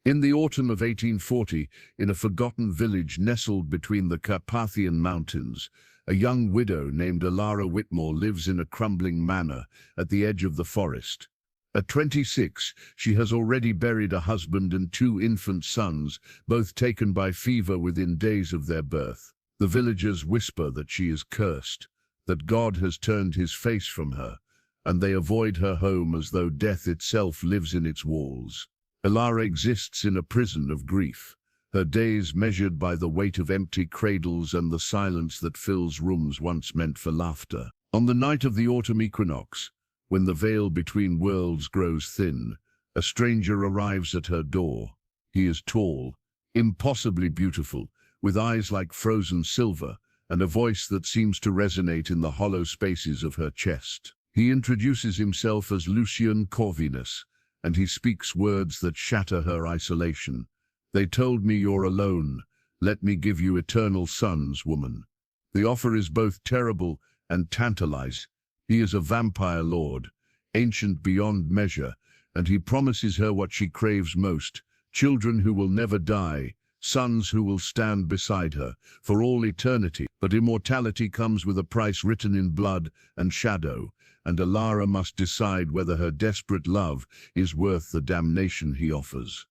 In the autumn of 1840, in a forgotten village nestled between the Carpathian Mountains, a young widow named Elara Whitmore lives in a crumbling manor at the edge of the forest. At 26, she has already buried a husband and two infant sons, both taken by fever within days of their birth. The villagers whisper that she is cursed, that God has turned his face from her, and they avoid her home as though death itself lives in its walls. Elara exists in a prison of grief, her days measured by the weight of empty cradles and the silence that fills rooms once meant for laughter. On the night of the autumn equinox, when the veil between worlds grows thin, a stranger arrives at her door. He is tall, impossibly beautiful, with eyes like frozen silver, and a voice that seems to resonate in the hollow spaces of her chest. He introduces himself as Lucien Corvinus, and he speaks words that shatter her isolation. "They told me you're alone. Let me give you eternal sons, woman." The offer is both terrible and tantalizing. He is a vampire lord, ancient beyond measure, and he promises her what she craves most: children who will never die, sons who will stand beside her for all eternity. But immortality comes with a price written in blood and shadow, and Elara must decide whether her desperate love is worth the damnation he offers.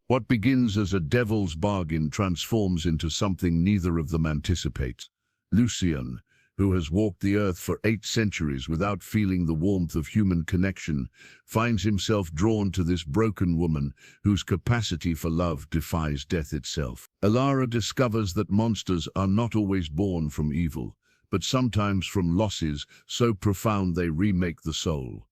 What begins as a devil's bargain transforms into something neither of them anticipates. Lucien, who has walked the earth for 8 centuries without feeling the warmth of human connection, finds himself drawn to this broken woman whose capacity for love defies death itself. Elara discovers that monsters are not always born from evil, but sometimes from losses so profound they remake the soul.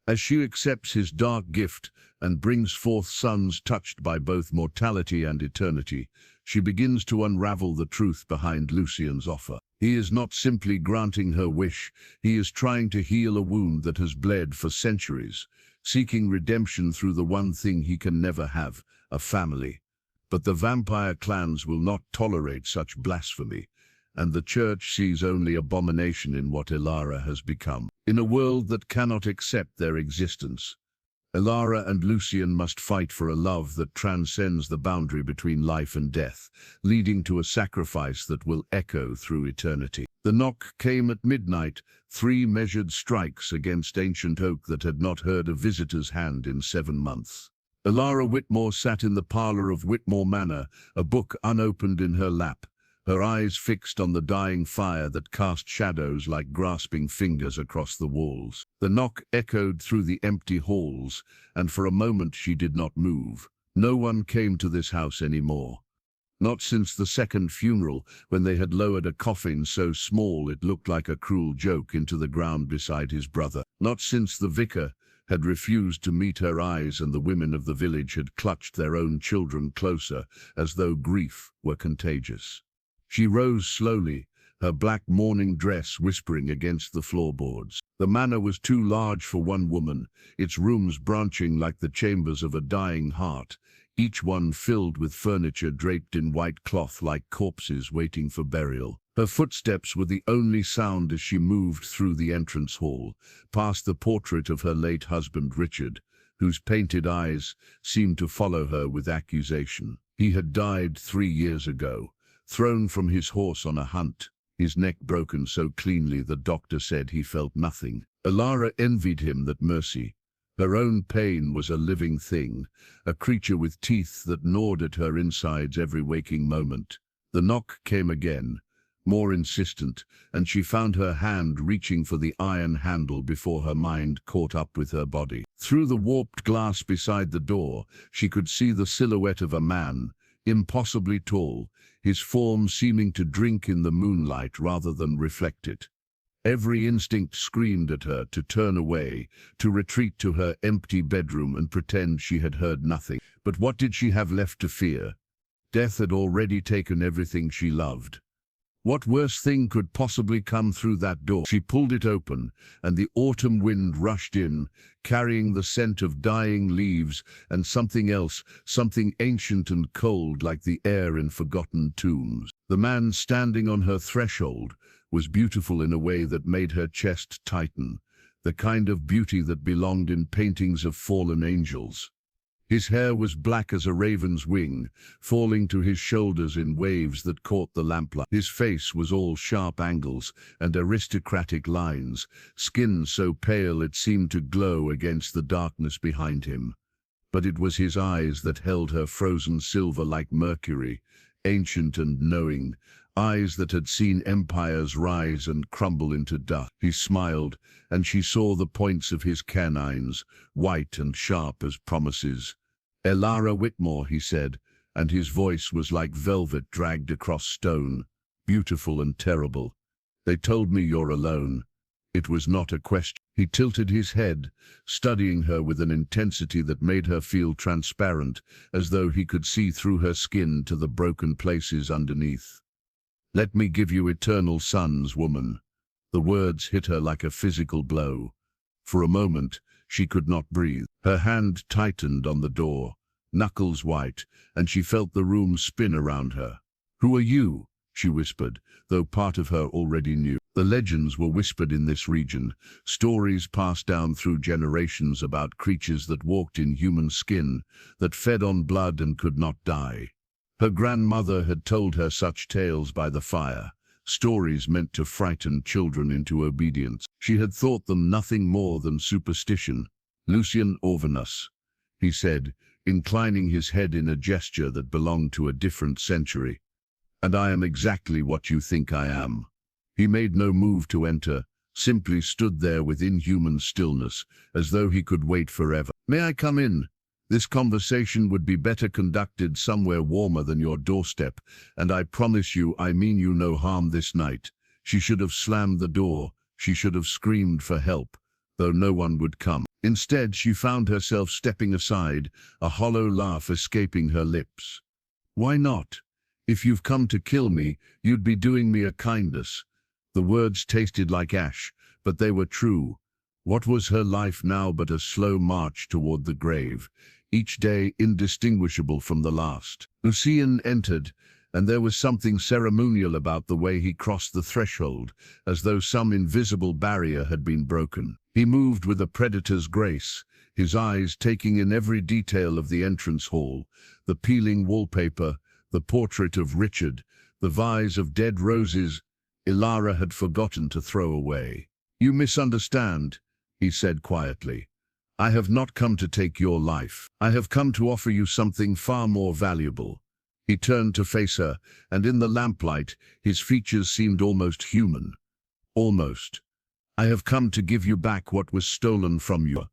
As she accepts his dark gift and brings forth sons touched by both mortality and eternity, she begins to unravel the truth behind Lucien's offer. He is not simply granting her wish, he is trying to heal a wound that has bled for centuries, seeking redemption through the one thing he can never have, a family. But the vampire clans will not tolerate such blasphemy, and the church sees only abomination in what Elara has become. In a world that cannot accept their existence, Elara and Lucien must fight for a love that transcends the boundary between life and death, leading to a sacrifice that will echo through eternity. The knock came at midnight, 3 measured strikes against ancient oak that had not heard a visitor's hand in 7 months. Elara Whitmore sat in the parlor of Whitmore Manor, a book unopened in her lap, her eyes fixed on the dying fire that cast shadows like grasping fingers across the walls. The knock echoed through the empty halls, and for a moment she did not move. No one came to this house anymore. Not since the second funeral, when they had lowered a coffin so small it looked like a cruel joke into the ground beside his brother. Not since the vicar had refused to meet her eyes and the women of the village had clutched their own children closer, as though grief were contagious. She rose slowly, her black mourning dress whispering against the floorboards. The manor was too large for one woman, its rooms branching like the chambers of a dying heart, each one filled with furniture draped in white cloth like corpses waiting for burial. Her footsteps were the only sound as she moved through the entrance hall, past the portrait of her late husband Richard, whose painted eyes seemed to follow her with accusation. He had died 3 years ago, thrown from his horse on a hunt, his neck broken so cleanly the doctor said he felt nothing. Elara envied him that mercy. Her own pain was a living thing, a creature with teeth that gnawed at her insides every waking moment. The knock came again, more insistent, and she found her hand reaching for the iron handle before her mind caught up with her body. Through the warped glass beside the door, she could see the silhouette of a man, impossibly tall, his form seeming to drink in the moonlight rather than reflect it. Every instinct screamed at her to turn away, to retreat to her empty bedroom and pretend she had heard nothing. But what did she have left to fear? Death had already taken everything she loved. What worse thing could possibly come through that door? She pulled it open, and the autumn wind rushed in, carrying the scent of dying leaves and something else, something ancient and cold like the air in forgotten tombs. The man standing on her threshold was beautiful in a way that made her chest tighten, the kind of beauty that belonged in paintings of fallen angels. His hair was black as a raven's wing, falling to his shoulders in waves that caught the lamplight. His face was all sharp angles and aristocratic lines, skin so pale it seemed to glow against the darkness behind him. But it was his eyes that held her frozen silver like mercury, ancient and knowing, eyes that had seen empires rise and crumble into dust. He smiled, and she saw the points of his canines, white and sharp as promises. "Elara Whitmore," he said, and his voice was like velvet dragged across stone, beautiful and terrible. "They told me you're alone." It was not a question. He tilted his head, studying her with an intensity that made her feel transparent, as though he could see through her skin to the broken places underneath. "Let me give you eternal sons, woman." The words hit her like a physical blow. For a moment, she could not breathe. Her hand tightened on the door, knuckles white, and she felt the room spin around her. "Who are you?" she whispered, though part of her already knew. The legends were whispered in this region, stories passed down through generations about creatures that walked in human skin, that fed on blood and could not die. Her grandmother had told her such tales by the fire, stories meant to frighten children into obedience. She had thought them nothing more than superstition. "Lucian Orvanus," he said, inclining his head in a gesture that belonged to a different century. "And I am exactly what you think I am." He made no move to enter, simply stood there with inhuman stillness, as though he could wait forever. "May I come in? This conversation would be better conducted somewhere warmer than your doorstep, and I promise you I mean you no harm this night." She should have slammed the door, she should have screamed for help, though no one would come. Instead, she found herself stepping aside, a hollow laugh escaping her lips. "Why not? If you've come to kill me, you'd be doing me a kindness." The words tasted like ash, but they were true. What was her life now but a slow march toward the grave, each day indistinguishable from the last? Lucian entered, and there was something ceremonial about the way he crossed the threshold, as though some invisible barrier had been broken. He moved with a predator's grace, his eyes taking in every detail of the entrance hall, the peeling wallpaper, the portrait of Richard, the vase of dead roses Elara had forgotten to throw away. "You misunderstand," he said quietly. "I have not come to take your life. I have come to offer you something far more valuable." He turned to face her, and in the lamplight, his features seemed almost human. "Almost. I have come to give you back what was stolen from you."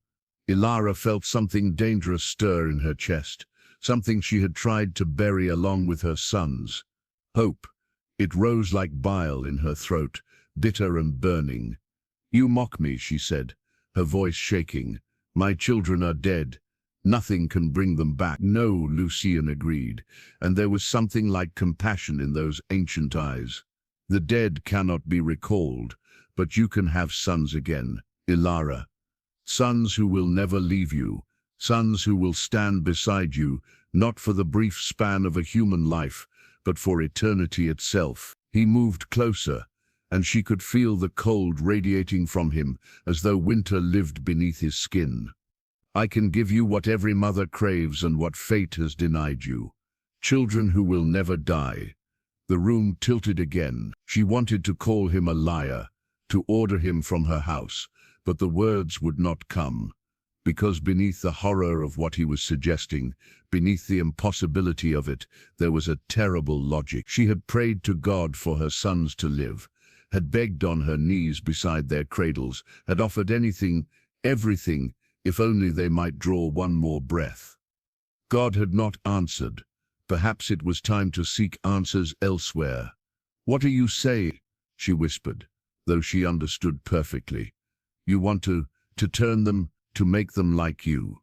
Elara felt something dangerous stir in her chest, something she had tried to bury along with her sons. Hope. It rose like bile in her throat, bitter and burning. "You mock me," she said, her voice shaking. "My children are dead. Nothing can bring them back." "No," Lucian agreed, and there was something like compassion in those ancient eyes. "The dead cannot be recalled, but you can have sons again, Elara. Sons who will never leave you, sons who will stand beside you, not for the brief span of a human life, but for eternity itself." He moved closer, and she could feel the cold radiating from him, as though winter lived beneath his skin. "I can give you what every mother craves and what fate has denied you. Children who will never die." The room tilted again. She wanted to call him a liar, to order him from her house, but the words would not come. Because beneath the horror of what he was suggesting, beneath the impossibility of it, there was a terrible logic. She had prayed to God for her sons to live, had begged on her knees beside their cradles, had offered anything, everything, if only they might draw one more breath. God had not answered. Perhaps it was time to seek answers elsewhere. "What are you saying?" she whispered, though she understood perfectly. "You want to turn them, to make them like you."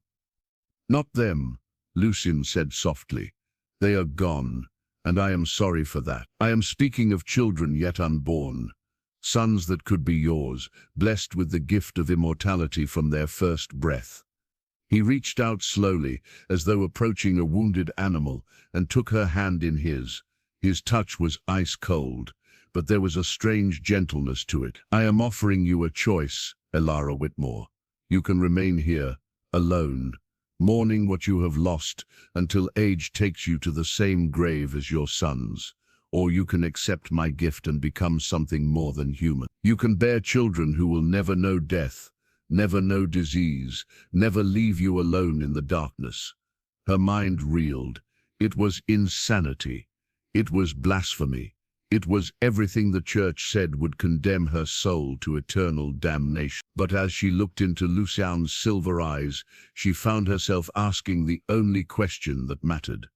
"Not them," Lucian said softly. "They are gone, and I am sorry for that. I am speaking of children yet unborn, sons that could be yours, blessed with the gift of immortality from their first breath." He reached out slowly, as though approaching a wounded animal, and took her hand in his. His touch was ice cold, but there was a strange gentleness to it. "I am offering you a choice, Elara Whitmore. You can remain here, alone, mourning what you have lost until age takes you to the same grave as your sons. Or you can accept my gift and become something more than human. You can bear children who will never know death, never know disease, never leave you alone in the darkness. Her mind reeled. It was insanity. It was blasphemy. It was everything the church said would condemn her soul to eternal damnation. But as she looked into Lucien's silver eyes, she found herself asking the only question that mattered.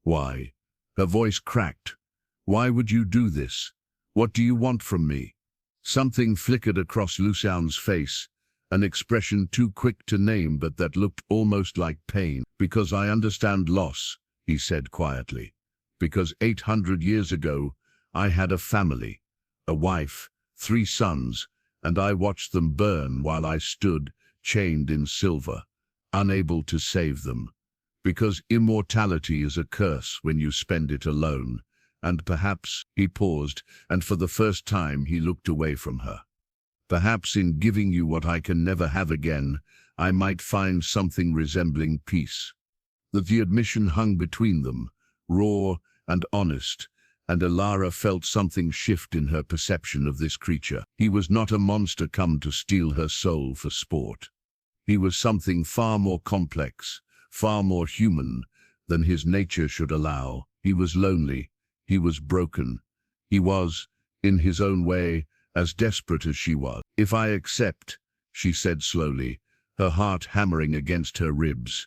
Why? Her voice cracked. Why would you do this? What do you want from me? Something flickered across Lucien's face, an expression too quick to name but that looked almost like pain. Because I understand loss, he said quietly. Because 800 years ago, I had a family, a wife, 3 sons, and I watched them burn while I stood, chained in silver, unable to save them. Because immortality is a curse when you spend it alone. And perhaps, he paused, and for the first time he looked away from her. Perhaps in giving you what I can never have again, I might find something resembling peace. The admission hung between them, raw and honest, and Elara felt something shift in her perception of this creature. He was not a monster come to steal her soul for sport. He was something far more complex, far more human than his nature should allow. He was lonely. He was broken. He was, in his own way, as desperate as she was. If I accept, she said slowly, her heart hammering against her ribs.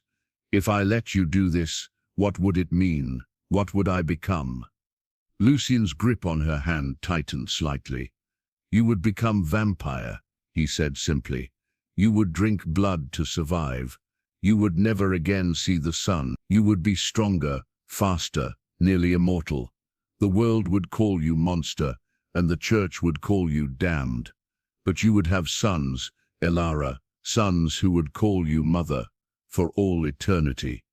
If I let you do this, what would it mean? What would I become? Lucien's grip on her hand tightened slightly. You would become vampire, he said simply. You would drink blood to survive. You would never again see the sun. You would be stronger, faster, nearly immortal. The world would call you monster, and the church would call you damned. But you would have sons, Elara, sons who would call you mother, for all eternity.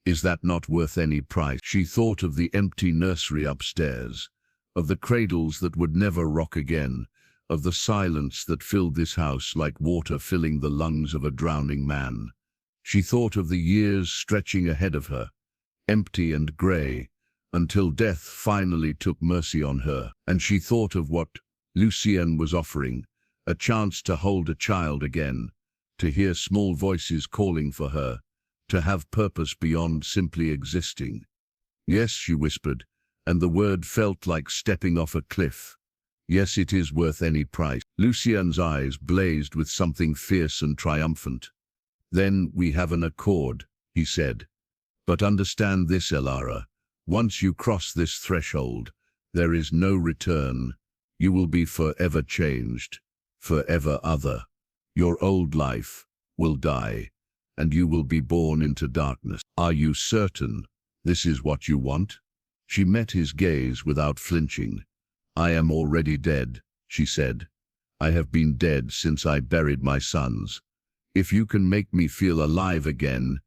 Is that not worth any price? She thought of the empty nursery upstairs, of the cradles that would never rock again, of the silence that filled this house like water filling the lungs of a drowning man. She thought of the years stretching ahead of her, empty and grey, until death finally took mercy on her. And she thought of what Lucien was offering, a chance to hold a child again, to hear small voices calling for her, to have purpose beyond simply existing. Yes, she whispered, and the word felt like stepping off a cliff. Yes, it is worth any price. Lucien's eyes blazed with something fierce and triumphant. Then we have an accord, he said. But understand this, Elara. Once you cross this threshold, there is no return. You will be forever changed, forever other. Your old life will die, and you will be born into darkness. Are you certain this is what you want? She met his gaze without flinching. I am already dead, she said. I have been dead since I buried my sons. If you can make me feel alive again,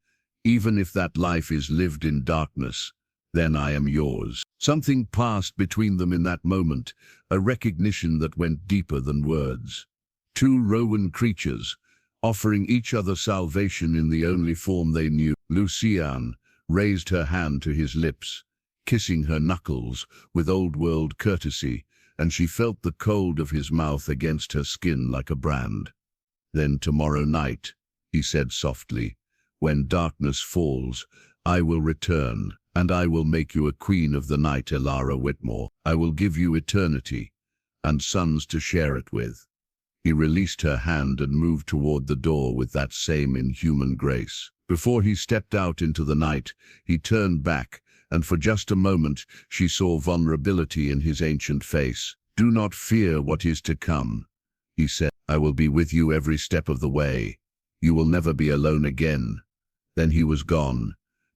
even if that life is lived in darkness, then I am yours. Something passed between them in that moment, a recognition that went deeper than words. 2 Rowan creatures, offering each other salvation in the only form they knew. Lucien raised her hand to his lips, kissing her knuckles with old-world courtesy, and she felt the cold of his mouth against her skin like a brand. Then tomorrow night, he said softly, when darkness falls, I will return, and I will make you a queen of the night, Elara Whitmore. I will give you eternity, and sons to share it with. He released her hand and moved toward the door with that same inhuman grace. Before he stepped out into the night, he turned back, and for just a moment she saw vulnerability in his ancient face. Do not fear what is to come, he said. I will be with you every step of the way. You will never be alone again. Then he was gone,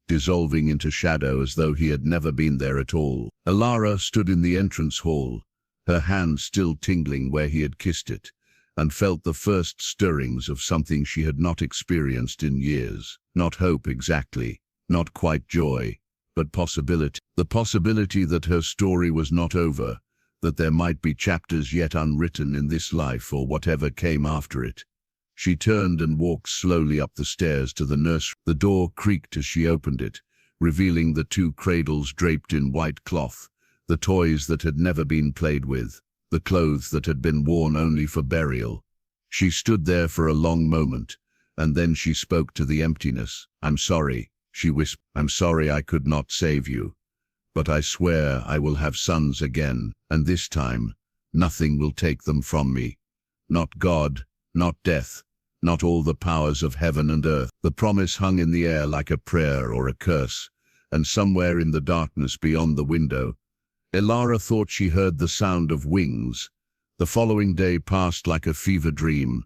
dissolving into shadow as though he had never been there at all. Elara stood in the entrance hall, her hand still tingling where he had kissed it, and felt the first stirrings of something she had not experienced in years. Not hope exactly, not quite joy, but possibility. The possibility that her story was not over, that there might be chapters yet unwritten in this life or whatever came after it. She turned and walked slowly up the stairs to the nursery. The door creaked as she opened it, revealing the two cradles draped in white cloth, the toys that had never been played with, the clothes that had been worn only for burial. She stood there for a long moment, and then she spoke to the emptiness. "I'm sorry," she whispered. "I'm sorry I could not save you. But I swear I will have sons again, and this time, nothing will take them from me. Not God, not death, not all the powers of heaven and earth." The promise hung in the air like a prayer or a curse, and somewhere in the darkness beyond the window, Elara thought she heard the sound of wings. The following day passed like a fever dream,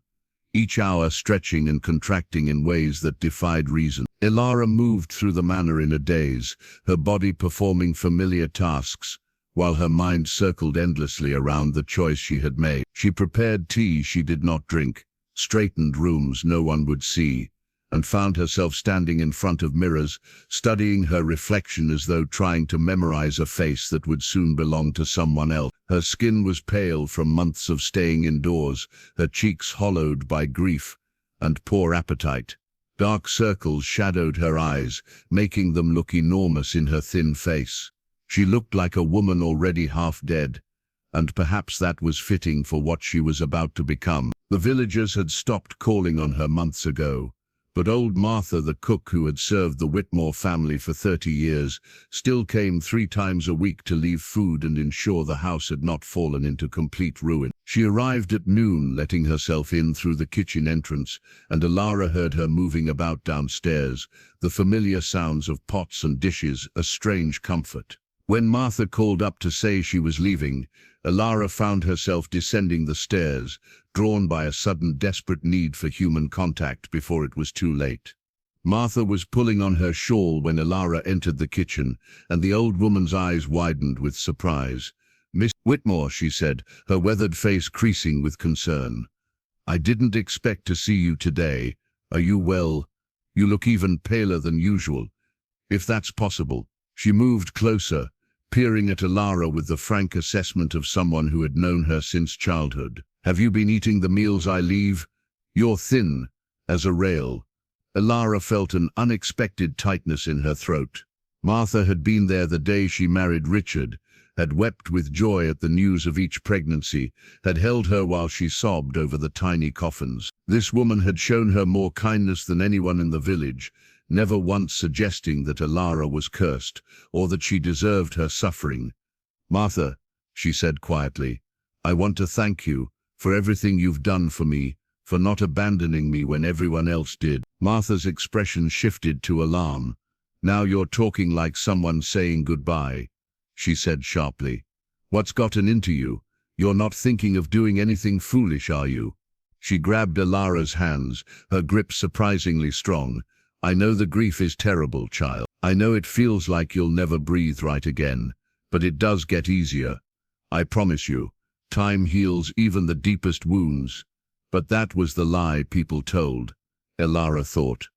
each hour stretching and contracting in ways that defied reason. Elara moved through the manor in a daze, her body performing familiar tasks, while her mind circled endlessly around the choice she had made. She prepared tea she did not drink, straightened rooms no one would see, and found herself standing in front of mirrors, studying her reflection as though trying to memorize a face that would soon belong to someone else. Her skin was pale from months of staying indoors, her cheeks hollowed by grief and poor appetite. Dark circles shadowed her eyes, making them look enormous in her thin face. She looked like a woman already half dead, and perhaps that was fitting for what she was about to become. The villagers had stopped calling on her months ago, but old Martha, the cook who had served the Whitmore family for 30 years, still came 3 times a week to leave food and ensure the house had not fallen into complete ruin. She arrived at noon, letting herself in through the kitchen entrance, and Elara heard her moving about downstairs, the familiar sounds of pots and dishes, a strange comfort. When Martha called up to say she was leaving, Elara found herself descending the stairs, drawn by a sudden desperate need for human contact before it was too late. Martha was pulling on her shawl when Elara entered the kitchen, and the old woman's eyes widened with surprise. "Miss Whitmore," she said, her weathered face creasing with concern. "I didn't expect to see you today. Are you well? You look even paler than usual. If that's possible." She moved closer, peering at Elara with the frank assessment of someone who had known her since childhood. "Have you been eating the meals I leave? You're thin as a rail." Elara felt an unexpected tightness in her throat. Martha had been there the day she married Richard, had wept with joy at the news of each pregnancy, had held her while she sobbed over the tiny coffins. This woman had shown her more kindness than anyone in the village, never once suggesting that Elara was cursed, or that she deserved her suffering. "Martha," she said quietly, "I want to thank you for everything you've done for me, for not abandoning me when everyone else did." Martha's expression shifted to alarm. "Now you're talking like someone saying goodbye," she said sharply. "What's gotten into you? You're not thinking of doing anything foolish, are you?" She grabbed Elara's hands, her grip surprisingly strong. "I know the grief is terrible, child. I know it feels like you'll never breathe right again, but it does get easier. I promise you, time heals even the deepest wounds." But that was the lie people told, Elara thought.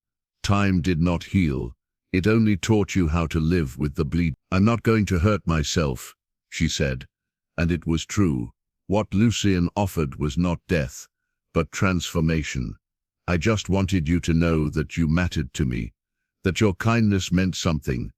Time did not heal. It only taught you how to live with the bleed. "I'm not going to hurt myself," she said, and it was true. What Lucien offered was not death, but transformation. "I just wanted you to know that you mattered to me, that your kindness meant something."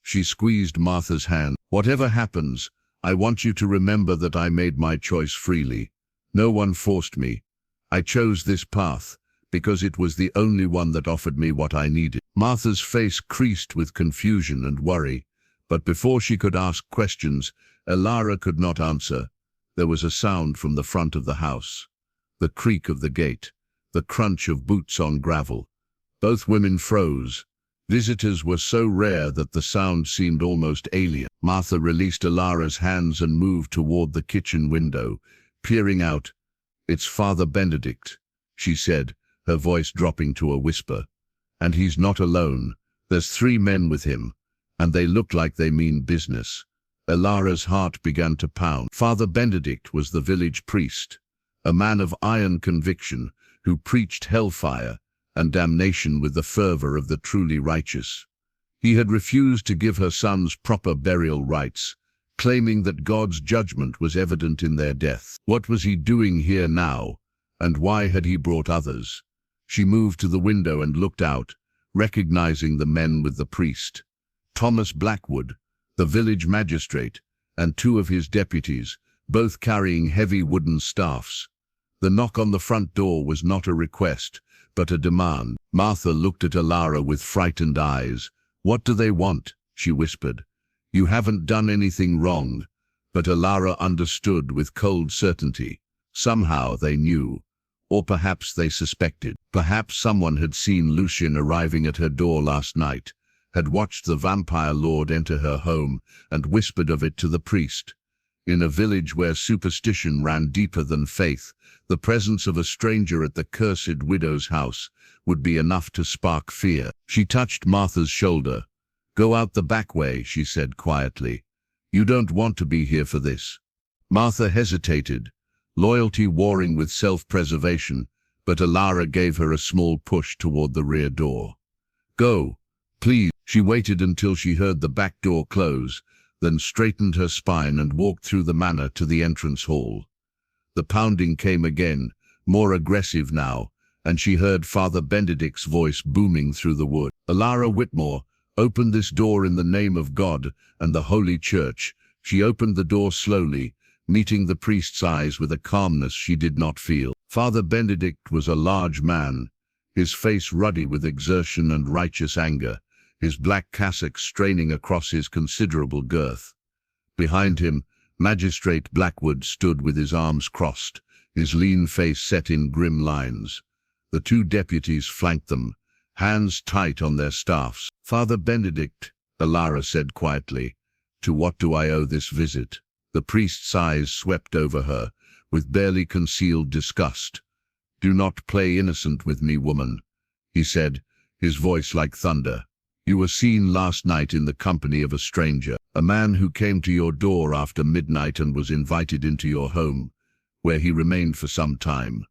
She squeezed Martha's hand. "Whatever happens, I want you to remember that I made my choice freely. No one forced me. I chose this path because it was the only one that offered me what I needed." Martha's face creased with confusion and worry, but before she could ask questions, Elara could not answer. There was a sound from the front of the house, the creak of the gate, the crunch of boots on gravel. Both women froze. Visitors were so rare that the sound seemed almost alien. Martha released Elara's hands and moved toward the kitchen window, peering out. "It's Father Benedict," she said, her voice dropping to a whisper. "And he's not alone. There's 3 men with him, and they look like they mean business." Elara's heart began to pound. Father Benedict was the village priest, a man of iron conviction, who preached hellfire and damnation with the fervor of the truly righteous. He had refused to give her sons proper burial rites, claiming that God's judgment was evident in their death. What was he doing here now? And why had he brought others? She moved to the window and looked out, recognizing the men with the priest. Thomas Blackwood, the village magistrate, and two of his deputies, both carrying heavy wooden staffs. The knock on the front door was not a request, but a demand. Martha looked at Elara with frightened eyes. "What do they want?" she whispered. "You haven't done anything wrong." But Elara understood with cold certainty. Somehow they knew. Or perhaps they suspected. Perhaps someone had seen Lucian arriving at her door last night, had watched the vampire lord enter her home, and whispered of it to the priest. In a village where superstition ran deeper than faith, the presence of a stranger at the cursed widow's house would be enough to spark fear. She touched Martha's shoulder. "Go out the back way," she said quietly. "You don't want to be here for this." Martha hesitated, loyalty warring with self-preservation, but Elara gave her a small push toward the rear door. "Go, please." She waited until she heard the back door close, then straightened her spine and walked through the manor to the entrance hall. The pounding came again, more aggressive now, and she heard Father Benedict's voice booming through the wood. "Elara Whitmore, open this door in the name of God and the Holy Church." She opened the door slowly, meeting the priest's eyes with a calmness she did not feel. Father Benedict was a large man, his face ruddy with exertion and righteous anger, his black cassock straining across his considerable girth. Behind him, Magistrate Blackwood stood with his arms crossed, his lean face set in grim lines. The two deputies flanked them, hands tight on their staffs. "Father Benedict," Elara said quietly, "to what do I owe this visit?" The priest's eyes swept over her, with barely concealed disgust. "Do not play innocent with me, woman," he said, his voice like thunder. "You were seen last night in the company of a stranger, a man who came to your door after midnight and was invited into your home, where he remained for some time.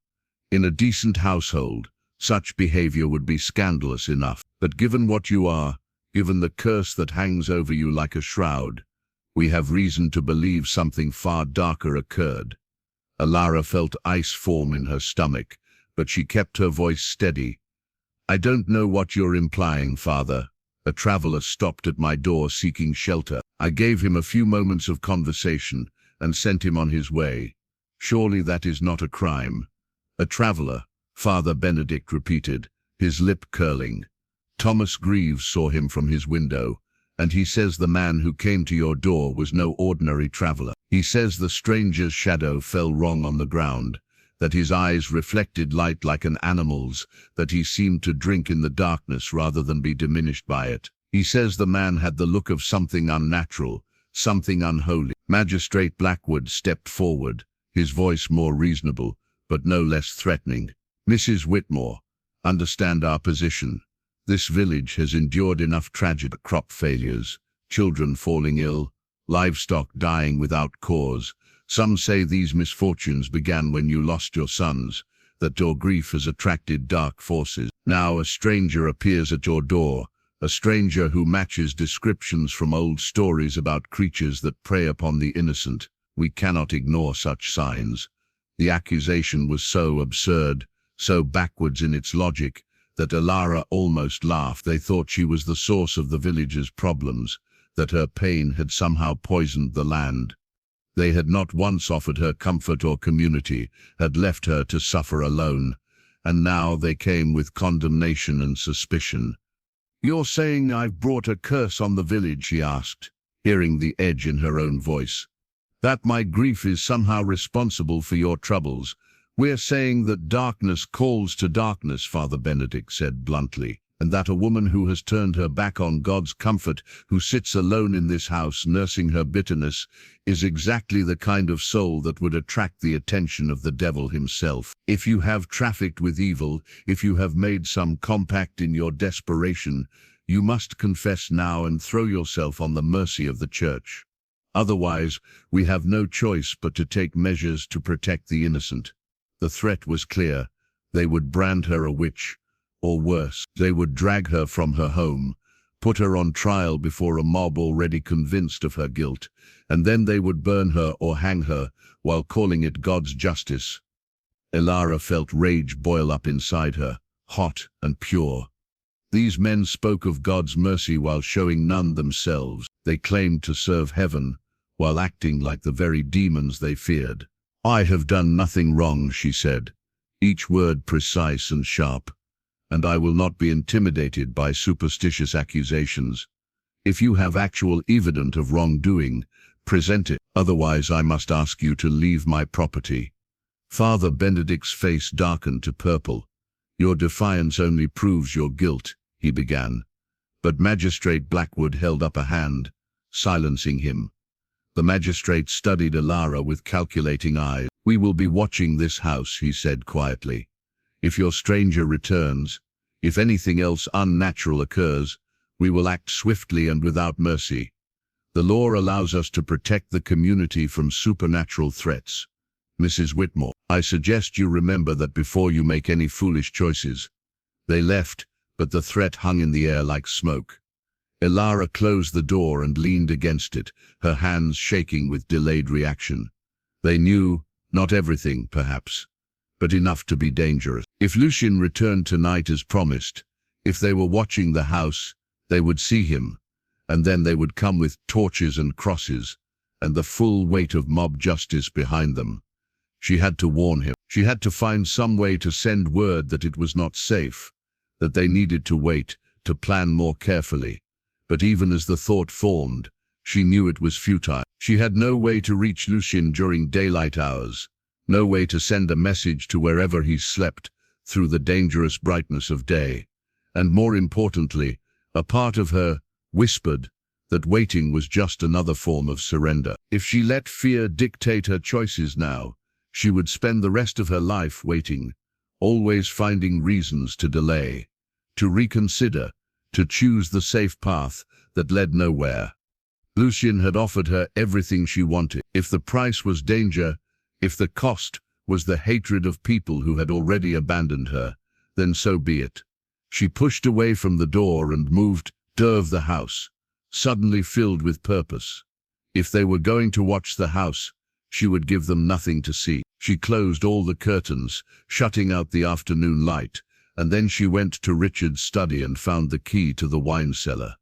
In a decent household, such behavior would be scandalous enough. But given what you are, given the curse that hangs over you like a shroud, we have reason to believe something far darker occurred." Elara felt ice form in her stomach, but she kept her voice steady. "I don't know what you're implying, Father. A traveler stopped at my door seeking shelter. I gave him a few moments of conversation and sent him on his way. Surely that is not a crime." "A traveler," Father Benedict repeated, his lip curling. "Thomas Greaves saw him from his window, and he says the man who came to your door was no ordinary traveler. He says the stranger's shadow fell wrong on the ground, that his eyes reflected light like an animal's, that he seemed to drink in the darkness rather than be diminished by it. He says the man had the look of something unnatural, something unholy." Magistrate Blackwood stepped forward, his voice more reasonable, but no less threatening. "Mrs. Whitmore, understand our position. This village has endured enough tragedy: crop failures, children falling ill, livestock dying without cause. Some say these misfortunes began when you lost your sons, that your grief has attracted dark forces. Now a stranger appears at your door, a stranger who matches descriptions from old stories about creatures that prey upon the innocent. We cannot ignore such signs." The accusation was so absurd, so backwards in its logic, that Elara almost laughed. They thought she was the source of the village's problems, that her pain had somehow poisoned the land. They had not once offered her comfort or community, had left her to suffer alone, and now they came with condemnation and suspicion. "You're saying I've brought a curse on the village?" she asked, hearing the edge in her own voice. "That my grief is somehow responsible for your troubles?" "We're saying that darkness calls to darkness," Father Benedict said bluntly, "and that a woman who has turned her back on God's comfort, who sits alone in this house nursing her bitterness, is exactly the kind of soul that would attract the attention of the devil himself. If you have trafficked with evil, if you have made some compact in your desperation, you must confess now and throw yourself on the mercy of the Church. Otherwise, we have no choice but to take measures to protect the innocent." The threat was clear. They would brand her a witch, or worse, they would drag her from her home, put her on trial before a mob already convinced of her guilt, and then they would burn her or hang her while calling it God's justice. Elara felt rage boil up inside her, hot and pure. These men spoke of God's mercy while showing none themselves. They claimed to serve heaven, while acting like the very demons they feared. "I have done nothing wrong," she said, each word precise and sharp, "and I will not be intimidated by superstitious accusations. If you have actual evidence of wrongdoing, present it. Otherwise, I must ask you to leave my property." Father Benedict's face darkened to purple. "Your defiance only proves your guilt," he began. But Magistrate Blackwood held up a hand, silencing him. The magistrate studied Elara with calculating eyes. "We will be watching this house," he said quietly. "If your stranger returns, if anything else unnatural occurs, we will act swiftly and without mercy. The law allows us to protect the community from supernatural threats. Mrs. Whitmore, I suggest you remember that before you make any foolish choices." They left, but the threat hung in the air like smoke. Elara closed the door and leaned against it, her hands shaking with delayed reaction. They knew, not everything, perhaps, but enough to be dangerous. If Lucien returned tonight as promised, if they were watching the house, they would see him, and then they would come with torches and crosses, and the full weight of mob justice behind them. She had to warn him. She had to find some way to send word that it was not safe, that they needed to wait, to plan more carefully. But even as the thought formed, she knew it was futile. She had no way to reach Lucien during daylight hours, no way to send a message to wherever he slept through the dangerous brightness of day. And more importantly, a part of her whispered that waiting was just another form of surrender. If she let fear dictate her choices now, she would spend the rest of her life waiting, always finding reasons to delay, to reconsider, to choose the safe path that led nowhere. Lucien had offered her everything she wanted. If the price was danger, if the cost was the hatred of people who had already abandoned her, then so be it. She pushed away from the door and moved toward the house, suddenly filled with purpose. If they were going to watch the house, she would give them nothing to see. She closed all the curtains, shutting out the afternoon light, and then she went to Richard's study and found the key to the wine cellar.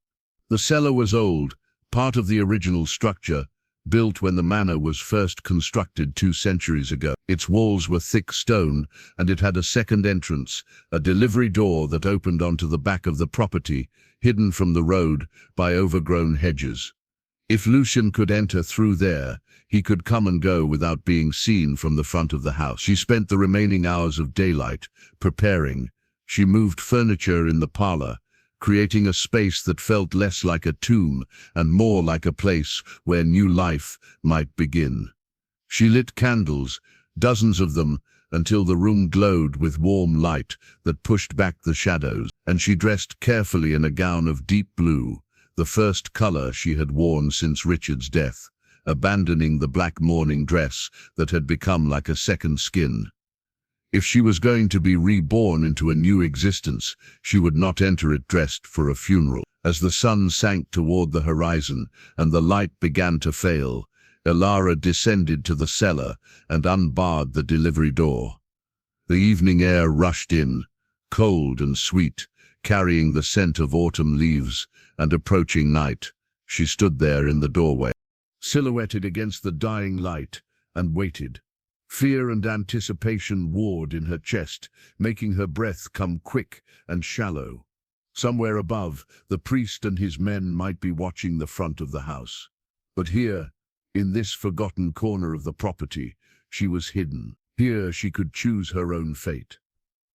The cellar was old, part of the original structure, built when the manor was first constructed 2 centuries ago. Its walls were thick stone, and it had a second entrance, a delivery door that opened onto the back of the property, hidden from the road by overgrown hedges. If Lucien could enter through there, he could come and go without being seen from the front of the house. She spent the remaining hours of daylight preparing. She moved furniture in the parlor, creating a space that felt less like a tomb and more like a place where new life might begin. She lit candles, dozens of them, until the room glowed with warm light that pushed back the shadows, and she dressed carefully in a gown of deep blue, the first color she had worn since Richard's death, abandoning the black mourning dress that had become like a second skin. If she was going to be reborn into a new existence, she would not enter it dressed for a funeral. As the sun sank toward the horizon and the light began to fail, Elara descended to the cellar and unbarred the delivery door. The evening air rushed in, cold and sweet, carrying the scent of autumn leaves and approaching night. She stood there in the doorway, silhouetted against the dying light, and waited. Fear and anticipation warred in her chest, making her breath come quick and shallow. Somewhere above, the priest and his men might be watching the front of the house. But here, in this forgotten corner of the property, she was hidden. Here she could choose her own fate.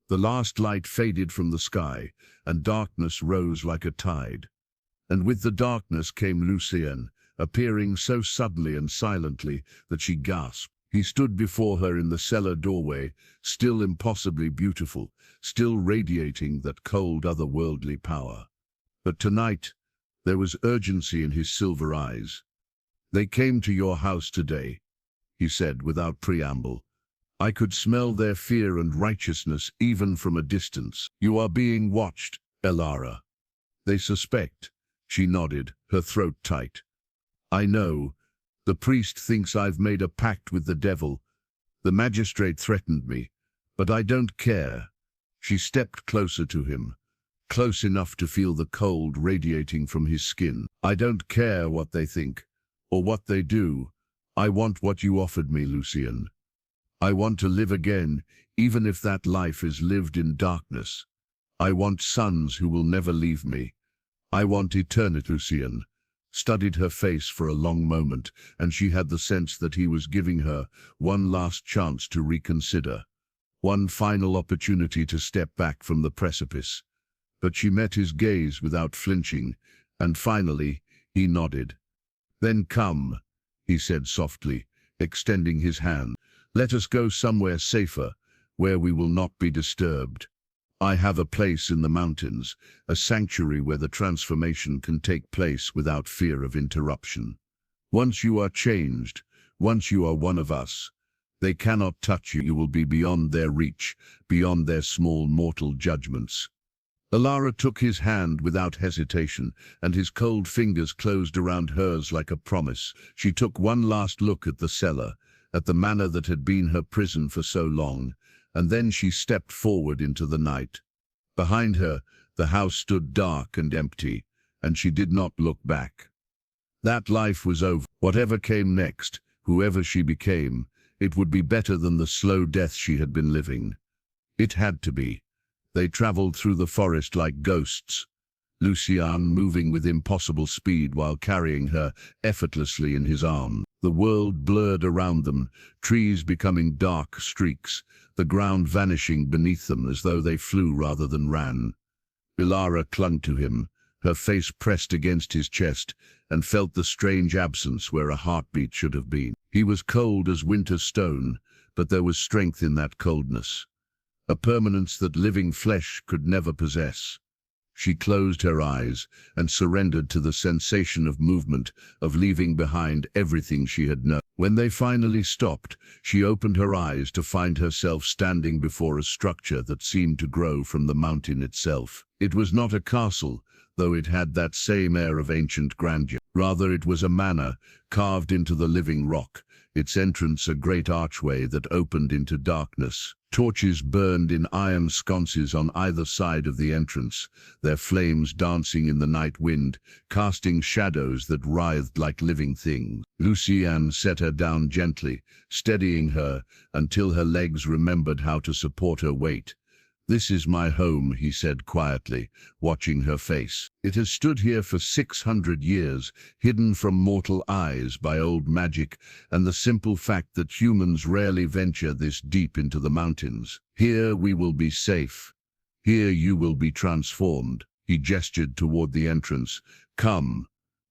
The last light faded from the sky, and darkness rose like a tide. And with the darkness came Lucien, appearing so suddenly and silently that she gasped. He stood before her in the cellar doorway, still impossibly beautiful, still radiating that cold otherworldly power. But tonight, there was urgency in his silver eyes. "They came to your house today," he said without preamble. "I could smell their fear and righteousness even from a distance. You are being watched, Elara." "They suspect," she nodded, her throat tight. "I know. The priest thinks I've made a pact with the devil. The magistrate threatened me. But I don't care. She stepped closer to him, close enough to feel the cold radiating from his skin. I don't care what they think, or what they do. I want what you offered me, Lucian. I want to live again, even if that life is lived in darkness. I want sons who will never leave me. I want eternity. Lucian studied her face for a long moment, and she had the sense that he was giving her one last chance to reconsider, one final opportunity to step back from the precipice. But she met his gaze without flinching, and finally he nodded. Then come, he said softly, extending his hand. Let us go somewhere safer, where we will not be disturbed. I have a place in the mountains, a sanctuary where the transformation can take place without fear of interruption. Once you are changed, once you are one of us, they cannot touch you. You will be beyond their reach, beyond their small mortal judgments. Elara took his hand without hesitation, and his cold fingers closed around hers like a promise. She took one last look at the cellar, at the manor that had been her prison for so long, and then she stepped forward into the night. Behind her, the house stood dark and empty, and she did not look back. That life was over. Whatever came next, whoever she became, it would be better than the slow death she had been living. It had to be. They traveled through the forest like ghosts, Lucian moving with impossible speed while carrying her effortlessly in his arms. The world blurred around them, trees becoming dark streaks, the ground vanishing beneath them as though they flew rather than ran. Elara clung to him, her face pressed against his chest, and felt the strange absence where a heartbeat should have been. He was cold as winter stone, but there was strength in that coldness, a permanence that living flesh could never possess. She closed her eyes and surrendered to the sensation of movement, of leaving behind everything she had known. When they finally stopped, she opened her eyes to find herself standing before a structure that seemed to grow from the mountain itself. It was not a castle, though it had that same air of ancient grandeur. Rather, it was a manor, carved into the living rock, its entrance a great archway that opened into darkness. Torches burned in iron sconces on either side of the entrance, their flames dancing in the night wind, casting shadows that writhed like living things. Lucian set her down gently, steadying her until her legs remembered how to support her weight. "This is my home," he said quietly, watching her face. "It has stood here for 600 years, hidden from mortal eyes by old magic and the simple fact that humans rarely venture this deep into the mountains. Here we will be safe. Here you will be transformed." He gestured toward the entrance. "Come.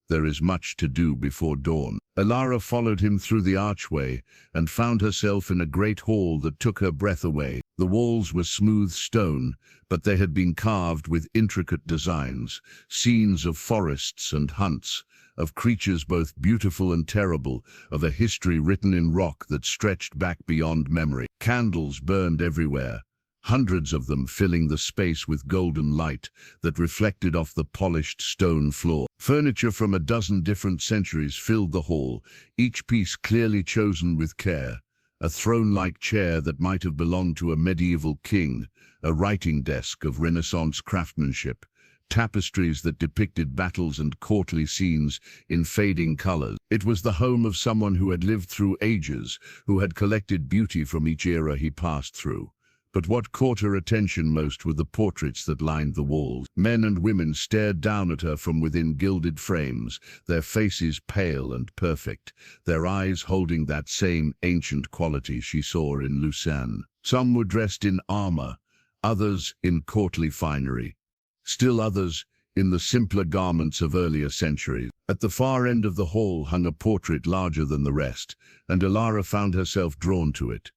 There is much to do before dawn." Elara followed him through the archway and found herself in a great hall that took her breath away. The walls were smooth stone, but they had been carved with intricate designs, scenes of forests and hunts, of creatures both beautiful and terrible, of a history written in rock that stretched back beyond memory. Candles burned everywhere, hundreds of them filling the space with golden light that reflected off the polished stone floor. Furniture from a dozen different centuries filled the hall, each piece clearly chosen with care. A throne-like chair that might have belonged to a medieval king, a writing desk of Renaissance craftsmanship, tapestries that depicted battles and courtly scenes in fading colors. It was the home of someone who had lived through ages, who had collected beauty from each era he passed through. But what caught her attention most were the portraits that lined the walls. Men and women stared down at her from within gilded frames, their faces pale and perfect, their eyes holding that same ancient quality she saw in Lucian. Some were dressed in armor, others in courtly finery, still others in the simpler garments of earlier centuries. At the far end of the hall hung a portrait larger than the rest, and Elara found herself drawn to it.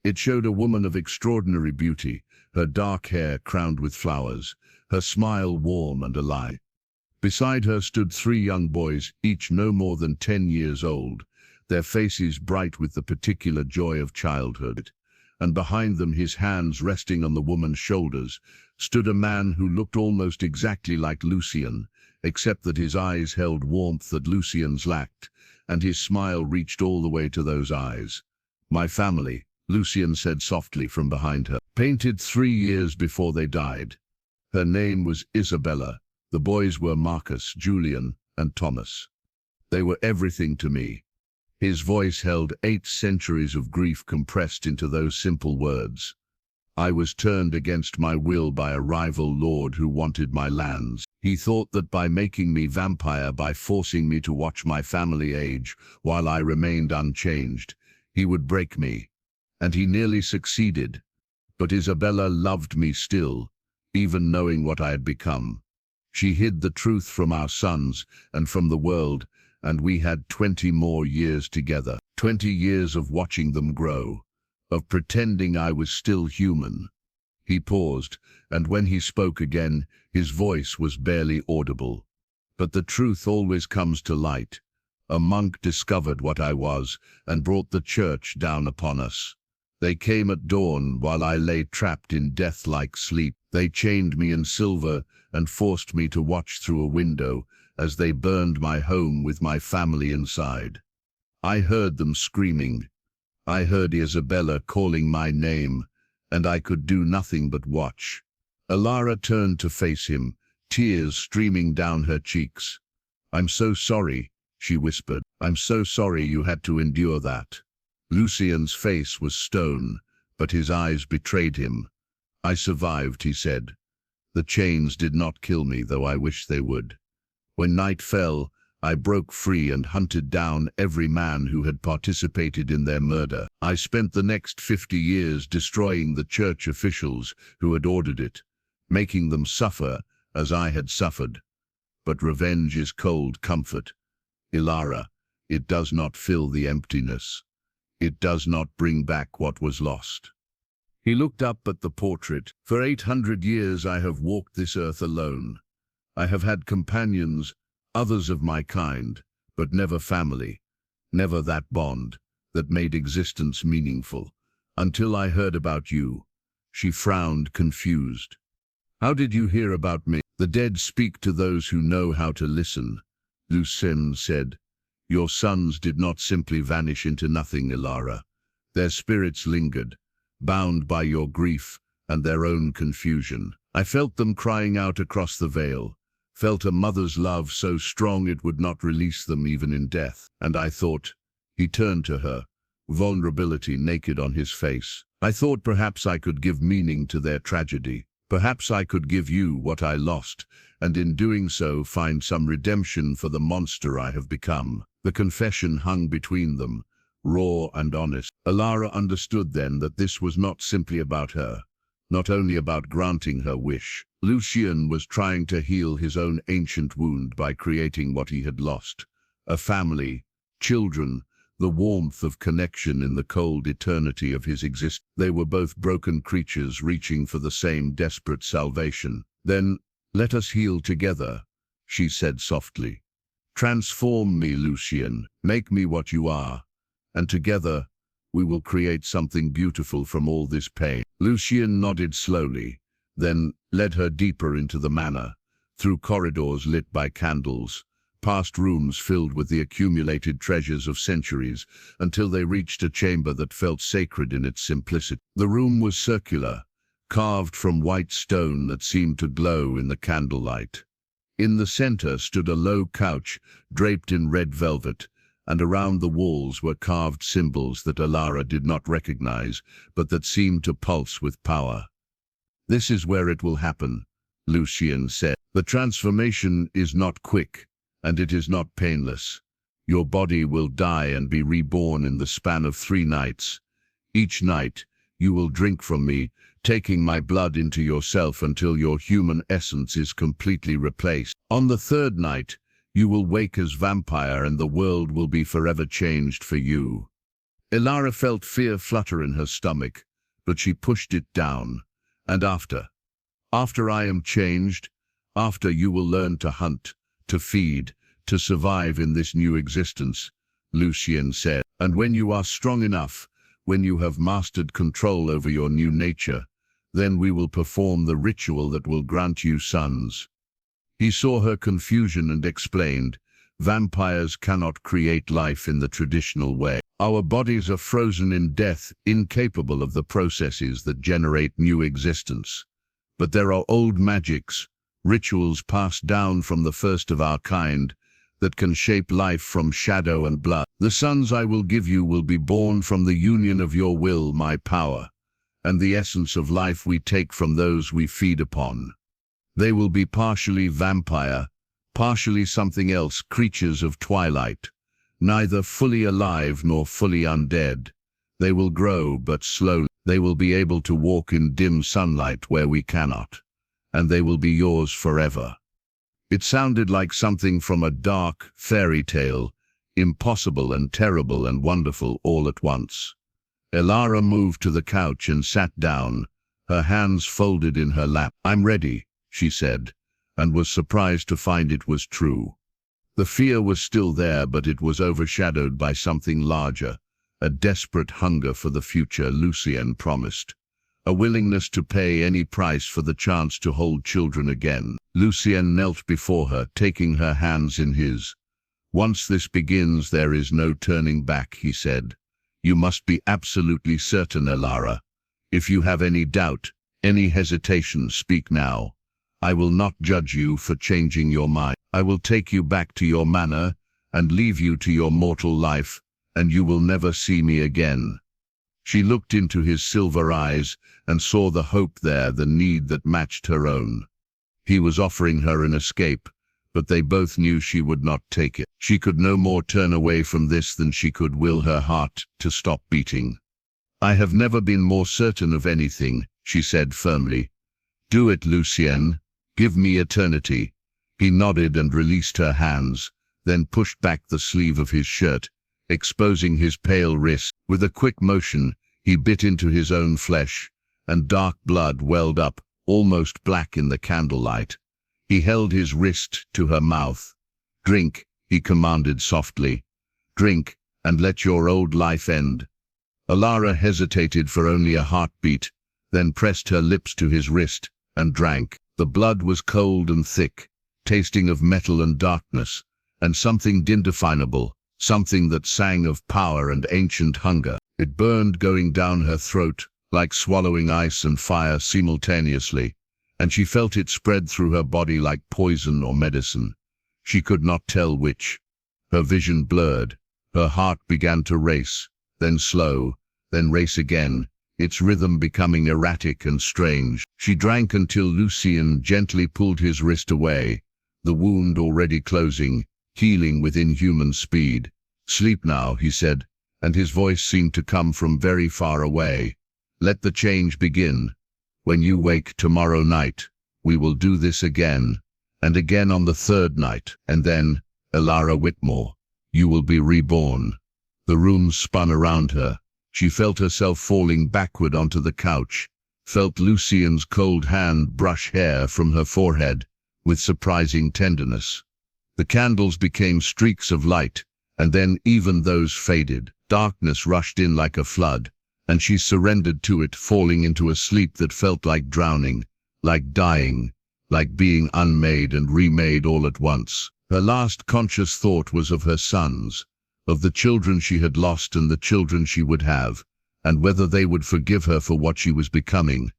It showed a woman of extraordinary beauty, her dark hair crowned with flowers, her smile warm and alive. Beside her stood 3 young boys, each no more than 10 years old, their faces bright with the particular joy of childhood. And behind them, his hands resting on the woman's shoulders, stood a man who looked almost exactly like Lucian, except that his eyes held warmth that Lucian's lacked, and his smile reached all the way to those eyes. "My family," Lucien said softly from behind her. Painted 3 years before they died. Her name was Isabella. The boys were Marcus, Julian, and Thomas. They were everything to me. His voice held 8 centuries of grief compressed into those simple words. I was turned against my will by a rival lord who wanted my lands. He thought that by making me vampire, by forcing me to watch my family age while I remained unchanged, he would break me. And he nearly succeeded. But Isabella loved me still, even knowing what I had become. She hid the truth from our sons and from the world, and we had 20 more years together. 20 years of watching them grow, of pretending I was still human. He paused, and when he spoke again, his voice was barely audible. But the truth always comes to light. A monk discovered what I was and brought the church down upon us. They came at dawn while I lay trapped in death-like sleep. They chained me in silver and forced me to watch through a window as they burned my home with my family inside. I heard them screaming. I heard Isabella calling my name, and I could do nothing but watch. Elara turned to face him, tears streaming down her cheeks. I'm so sorry, she whispered. I'm so sorry you had to endure that. Lucien's face was stone, but his eyes betrayed him. I survived, he said. The chains did not kill me, though I wish they would. When night fell, I broke free and hunted down every man who had participated in their murder. I spent the next 50 years destroying the church officials who had ordered it, making them suffer as I had suffered. But revenge is cold comfort. Elara, it does not fill the emptiness. It does not bring back what was lost. He looked up at the portrait. For 800 years I have walked this earth alone. I have had companions, others of my kind, but never family, never that bond that made existence meaningful, until I heard about you. She frowned, confused. How did you hear about me? The dead speak to those who know how to listen, Lucien said. Your sons did not simply vanish into nothing, Elara. Their spirits lingered, bound by your grief and their own confusion. I felt them crying out across the veil, felt a mother's love so strong it would not release them even in death. And I thought, he turned to her, vulnerability naked on his face. I thought perhaps I could give meaning to their tragedy. Perhaps I could give you what I lost, and in doing so find some redemption for the monster I have become. The confession hung between them, raw and honest. Elara understood then that this was not simply about her, not only about granting her wish. Lucien was trying to heal his own ancient wound by creating what he had lost. A family, children, the warmth of connection in the cold eternity of his existence. They were both broken creatures reaching for the same desperate salvation. Then, let us heal together, she said softly. Transform me, Lucien. Make me what you are. And together, we will create something beautiful from all this pain. Lucien nodded slowly, then led her deeper into the manor, through corridors lit by candles, past rooms filled with the accumulated treasures of centuries, until they reached a chamber that felt sacred in its simplicity. The room was circular, carved from white stone that seemed to glow in the candlelight. In the center stood a low couch draped in red velvet, and around the walls were carved symbols that Elara did not recognize, but that seemed to pulse with power. This is where it will happen, Lucien said. The transformation is not quick, and it is not painless. Your body will die and be reborn in the span of 3 nights. Each night, you will drink from me, taking my blood into yourself until your human essence is completely replaced. On the 3rd night, you will wake as vampire and the world will be forever changed for you. Elara felt fear flutter in her stomach, but she pushed it down. And after I am changed, after you will learn to hunt, to feed, to survive in this new existence, Lucien said. And when you are strong enough, when you have mastered control over your new nature, then we will perform the ritual that will grant you sons. He saw her confusion and explained, Vampires cannot create life in the traditional way. Our bodies are frozen in death, incapable of the processes that generate new existence. But there are old magics, rituals passed down from the first of our kind, that can shape life from shadow and blood. The sons I will give you will be born from the union of your will, my power, and the essence of life we take from those we feed upon. They will be partially vampire, partially something else, creatures of twilight, neither fully alive nor fully undead. They will grow, but slowly. They will be able to walk in dim sunlight where we cannot, and they will be yours forever. It sounded like something from a dark fairy tale, impossible and terrible and wonderful all at once. Elara moved to the couch and sat down, her hands folded in her lap. "I'm ready," she said, and was surprised to find it was true. The fear was still there, but it was overshadowed by something larger, a desperate hunger for the future Lucien promised, a willingness to pay any price for the chance to hold children again. Lucien knelt before her, taking her hands in his. "Once this begins, there is no turning back," he said. "You must be absolutely certain, Elara. If you have any doubt, any hesitation, speak now. I will not judge you for changing your mind. I will take you back to your manor and leave you to your mortal life, and you will never see me again." She looked into his silver eyes and saw the hope there, the need that matched her own. He was offering her an escape, but they both knew she would not take it. She could no more turn away from this than she could will her heart to stop beating. "I have never been more certain of anything," she said firmly. "Do it, Lucien. Give me eternity." He nodded and released her hands, then pushed back the sleeve of his shirt, exposing his pale wrist. With a quick motion, he bit into his own flesh, and dark blood welled up, almost black in the candlelight. He held his wrist to her mouth. "Drink," he commanded softly. "Drink, and let your old life end." Elara hesitated for only a heartbeat, then pressed her lips to his wrist, and drank. The blood was cold and thick, tasting of metal and darkness, and something indefinable, something that sang of power and ancient hunger. It burned going down her throat, like swallowing ice and fire simultaneously, and she felt it spread through her body like poison or medicine. She could not tell which. Her vision blurred. Her heart began to race, then slow, then race again, its rhythm becoming erratic and strange. She drank until Lucien gently pulled his wrist away, the wound already closing, healing with inhuman speed. "Sleep now," he said, and his voice seemed to come from very far away. "Let the change begin. When you wake tomorrow night, we will do this again, and again on the third night, and then, Elara Whitmore, you will be reborn." The room spun around her. She felt herself falling backward onto the couch, felt Lucien's cold hand brush hair from her forehead with surprising tenderness. The candles became streaks of light, and then even those faded. Darkness rushed in like a flood, and she surrendered to it, falling into a sleep that felt like drowning, like dying, like being unmade and remade all at once. Her last conscious thought was of her sons, of the children she had lost and the children she would have, and whether they would forgive her for what she was becoming.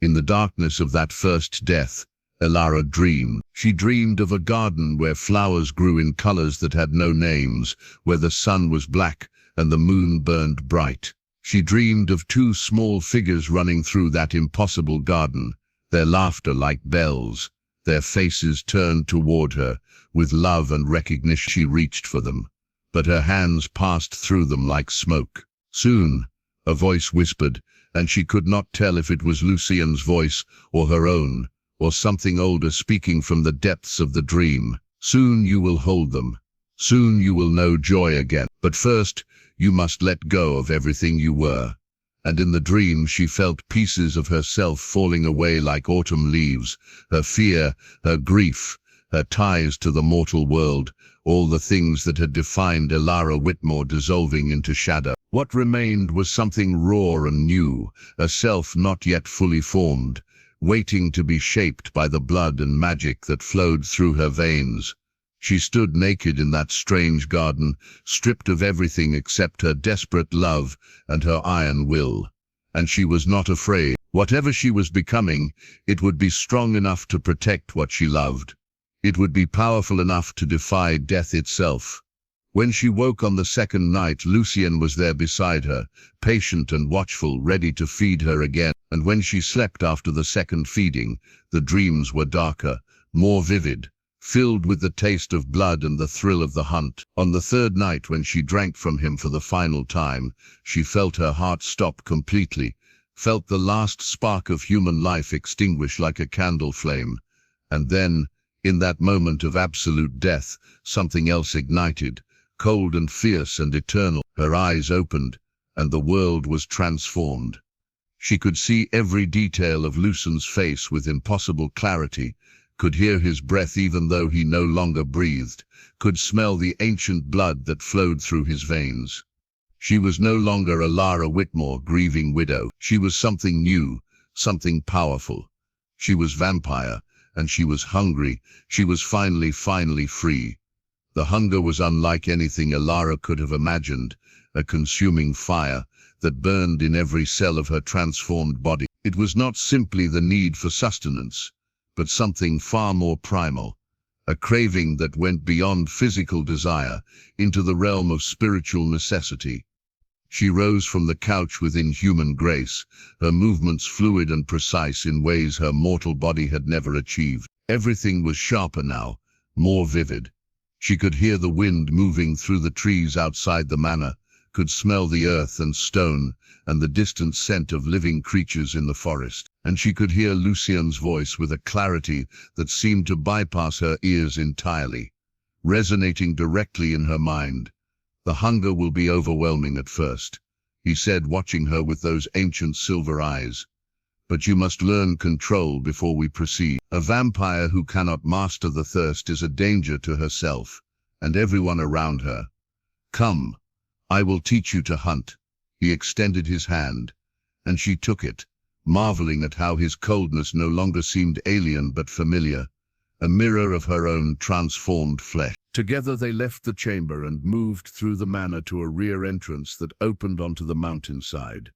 In the darkness of that first death, Elara dreamed. She dreamed of a garden where flowers grew in colors that had no names, where the sun was black and the moon burned bright. She dreamed of two small figures running through that impossible garden, their laughter like bells, their faces turned toward her with love and recognition. She reached for them, but her hands passed through them like smoke. "Soon," a voice whispered, and she could not tell if it was Lucien's voice or her own, or something older speaking from the depths of the dream. "Soon you will hold them. Soon you will know joy again. But first, you must let go of everything you were." And in the dream she felt pieces of herself falling away like autumn leaves, her fear, her grief, her ties to the mortal world, all the things that had defined Elara Whitmore dissolving into shadow. What remained was something raw and new, a self not yet fully formed, waiting to be shaped by the blood and magic that flowed through her veins. She stood naked in that strange garden, stripped of everything except her desperate love and her iron will. And she was not afraid. Whatever she was becoming, it would be strong enough to protect what she loved. It would be powerful enough to defy death itself. When she woke on the second night, Lucien was there beside her, patient and watchful, ready to feed her again. And when she slept after the second feeding, the dreams were darker, more vivid, filled with the taste of blood and the thrill of the hunt. On the third night, when she drank from him for the final time, she felt her heart stop completely, felt the last spark of human life extinguish like a candle flame. And then, in that moment of absolute death, something else ignited, cold and fierce and eternal. Her eyes opened, and the world was transformed. She could see every detail of Lucien's face with impossible clarity, could hear his breath even though he no longer breathed, could smell the ancient blood that flowed through his veins. She was no longer Elara Whitmore, grieving widow. She was something new, something powerful. She was vampire, and she was hungry. She was finally free. The hunger was unlike anything Elara could have imagined, a consuming fire that burned in every cell of her transformed body. It was not simply the need for sustenance, but something far more primal, a craving that went beyond physical desire into the realm of spiritual necessity. She rose from the couch with inhuman grace, her movements fluid and precise in ways her mortal body had never achieved. Everything was sharper now, more vivid. She could hear the wind moving through the trees outside the manor, could smell the earth and stone and the distant scent of living creatures in the forest. And she could hear Lucien's voice with a clarity that seemed to bypass her ears entirely, resonating directly in her mind. "The hunger will be overwhelming at first," he said, watching her with those ancient silver eyes. "But you must learn control before we proceed. A vampire who cannot master the thirst is a danger to herself and everyone around her. Come, I will teach you to hunt." He extended his hand, and she took it, marveling at how his coldness no longer seemed alien but familiar, a mirror of her own transformed flesh. Together they left the chamber and moved through the manor to a rear entrance that opened onto the mountainside.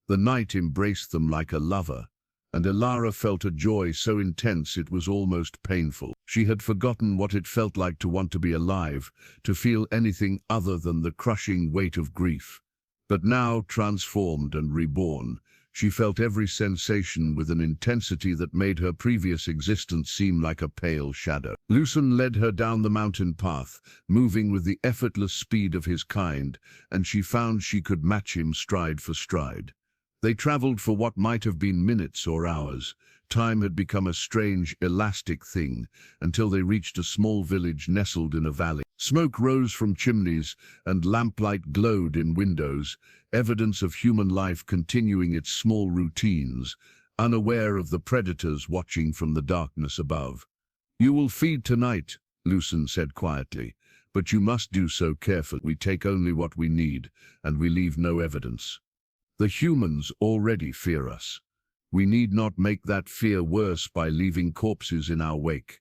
The night embraced them like a lover, and Elara felt a joy so intense it was almost painful. She had forgotten what it felt like to want to be alive, to feel anything other than the crushing weight of grief. But now, transformed and reborn, she felt every sensation with an intensity that made her previous existence seem like a pale shadow. Lucien led her down the mountain path, moving with the effortless speed of his kind, and she found she could match him stride for stride. They traveled for what might have been minutes or hours. Time had become a strange, elastic thing, until they reached a small village nestled in a valley. Smoke rose from chimneys, and lamplight glowed in windows, evidence of human life continuing its small routines, unaware of the predators watching from the darkness above. "You will feed tonight," Lucien said quietly, "but you must do so carefully. We take only what we need, and we leave no evidence. The humans already fear us. We need not make that fear worse by leaving corpses in our wake."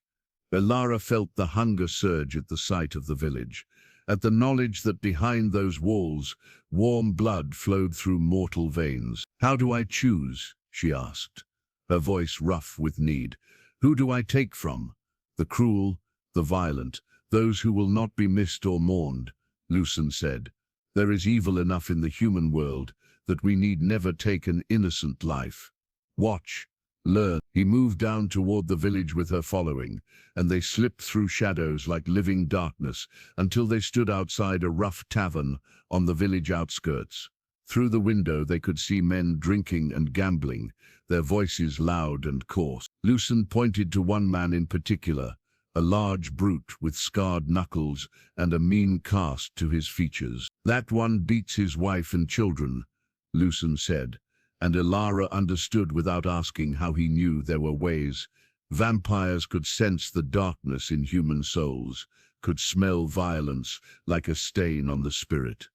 Elara felt the hunger surge at the sight of the village, at the knowledge that behind those walls, warm blood flowed through mortal veins. "How do I choose?" she asked, her voice rough with need. "Who do I take from? The cruel, the violent, those who will not be missed or mourned?" Lucien said, "There is evil enough in the human world that we need never take an innocent life. Watch, learn." He moved down toward the village with her following, and they slipped through shadows like living darkness until they stood outside a rough tavern on the village outskirts. Through the window they could see men drinking and gambling, their voices loud and coarse. Lucien pointed to one man in particular, a large brute with scarred knuckles and a mean cast to his features. "That one beats his wife and children," Lucien said, and Elara understood without asking how he knew there were ways. Vampires could sense the darkness in human souls, could smell violence like a stain on the spirit.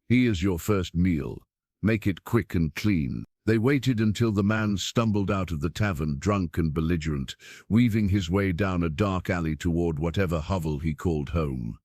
"He is your first meal. Make it quick and clean." They waited until the man stumbled out of the tavern, drunk and belligerent, weaving his way down a dark alley toward whatever hovel he called home.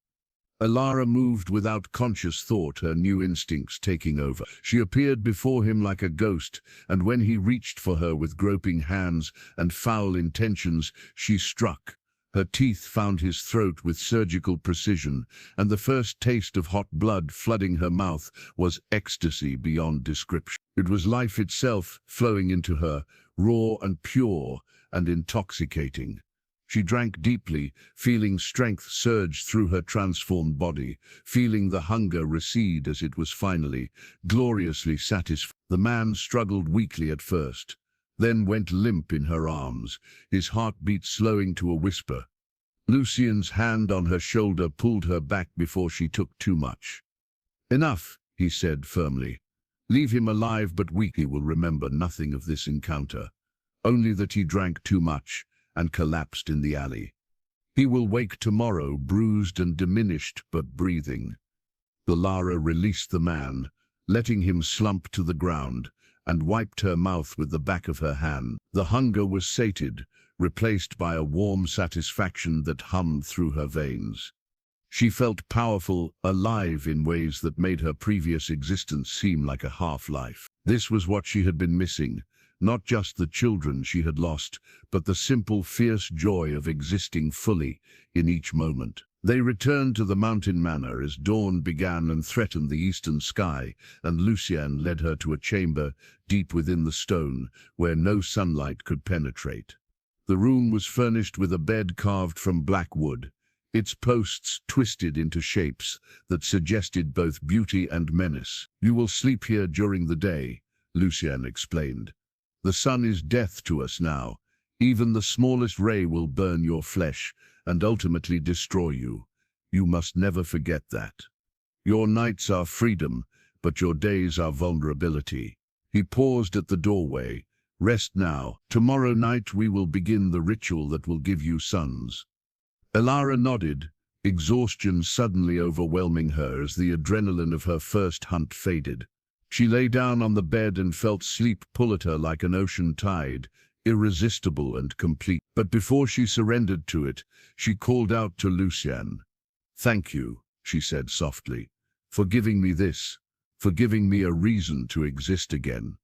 Elara moved without conscious thought, her new instincts taking over. She appeared before him like a ghost, and when he reached for her with groping hands and foul intentions, she struck. Her teeth found his throat with surgical precision, and the first taste of hot blood flooding her mouth was ecstasy beyond description. It was life itself flowing into her, raw and pure and intoxicating. She drank deeply, feeling strength surge through her transformed body, feeling the hunger recede as it was finally, gloriously satisfied. The man struggled weakly at first, then went limp in her arms, his heartbeat slowing to a whisper. Lucien's hand on her shoulder pulled her back before she took too much. "Enough," he said firmly. "Leave him alive but weak. He will remember nothing of this encounter, only that he drank too much and collapsed in the alley. He will wake tomorrow, bruised and diminished, but breathing." Elara released the man, letting him slump to the ground, and wiped her mouth with the back of her hand. The hunger was sated, replaced by a warm satisfaction that hummed through her veins. She felt powerful, alive in ways that made her previous existence seem like a half-life. This was what she had been missing. Not just the children she had lost, but the simple, fierce joy of existing fully in each moment. They returned to the mountain manor as dawn began and threatened the eastern sky, and Lucien led her to a chamber deep within the stone, where no sunlight could penetrate. The room was furnished with a bed carved from black wood, its posts twisted into shapes that suggested both beauty and menace. "You will sleep here during the day," Lucien explained. "The sun is death to us now. Even the smallest ray will burn your flesh and ultimately destroy you. You must never forget that. Your nights are freedom, but your days are vulnerability." He paused at the doorway. "Rest now. Tomorrow night we will begin the ritual that will give you sons." Elara nodded, exhaustion suddenly overwhelming her as the adrenaline of her first hunt faded. She lay down on the bed and felt sleep pull at her like an ocean tide, irresistible and complete. But before she surrendered to it, she called out to Lucien. "Thank you," she said softly, "for giving me this, for giving me a reason to exist again."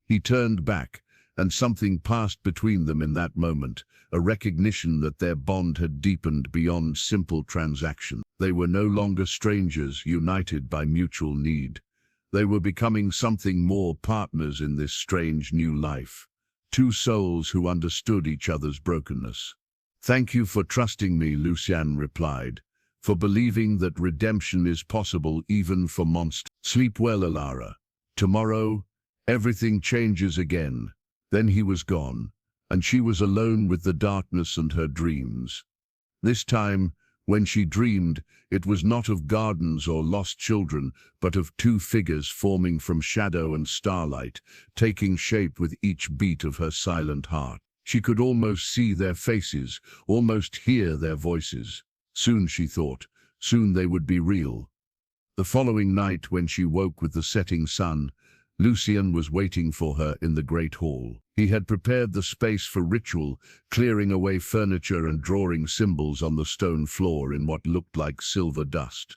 He turned back, and something passed between them in that moment, a recognition that their bond had deepened beyond simple transaction. They were no longer strangers, united by mutual need. They were becoming something more, partners in this strange new life. Two souls who understood each other's brokenness. "Thank you for trusting me," Lucien replied, "for believing that redemption is possible even for monsters. Sleep well, Elara. Tomorrow, everything changes again." Then he was gone, and she was alone with the darkness and her dreams. This time, when she dreamed, it was not of gardens or lost children, but of two figures forming from shadow and starlight, taking shape with each beat of her silent heart. She could almost see their faces, almost hear their voices. Soon, she thought, soon they would be real. The following night, when she woke with the setting sun, Lucien was waiting for her in the great hall. He had prepared the space for ritual, clearing away furniture and drawing symbols on the stone floor in what looked like silver dust.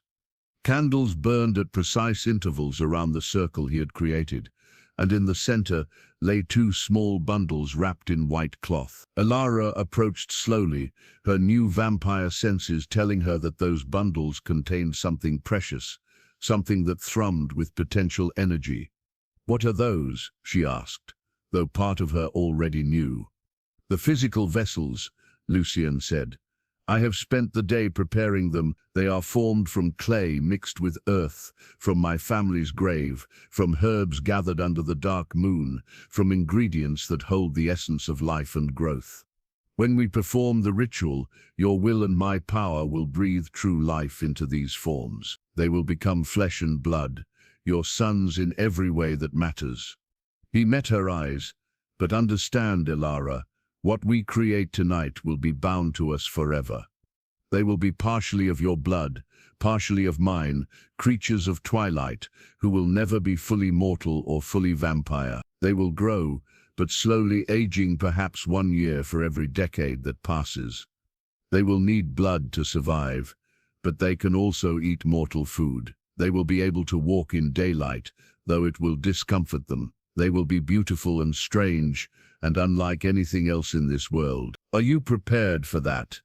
Candles burned at precise intervals around the circle he had created, and in the center lay two small bundles wrapped in white cloth. Elara approached slowly, her new vampire senses telling her that those bundles contained something precious, something that thrummed with potential energy. "What are those?" she asked, though part of her already knew. "The physical vessels," Lucien said. "I have spent the day preparing them. They are formed from clay mixed with earth, from my family's grave, from herbs gathered under the dark moon, from ingredients that hold the essence of life and growth. When we perform the ritual, your will and my power will breathe true life into these forms. They will become flesh and blood, your sons in every way that matters." He met her eyes. "But understand, Elara, what we create tonight will be bound to us forever. They will be partially of your blood, partially of mine, creatures of twilight, who will never be fully mortal or fully vampire." They will grow, but slowly aging, perhaps 1 year for every decade that passes. They will need blood to survive, but they can also eat mortal food. They will be able to walk in daylight, though it will discomfort them. They will be beautiful and strange, and unlike anything else in this world. Are you prepared for that?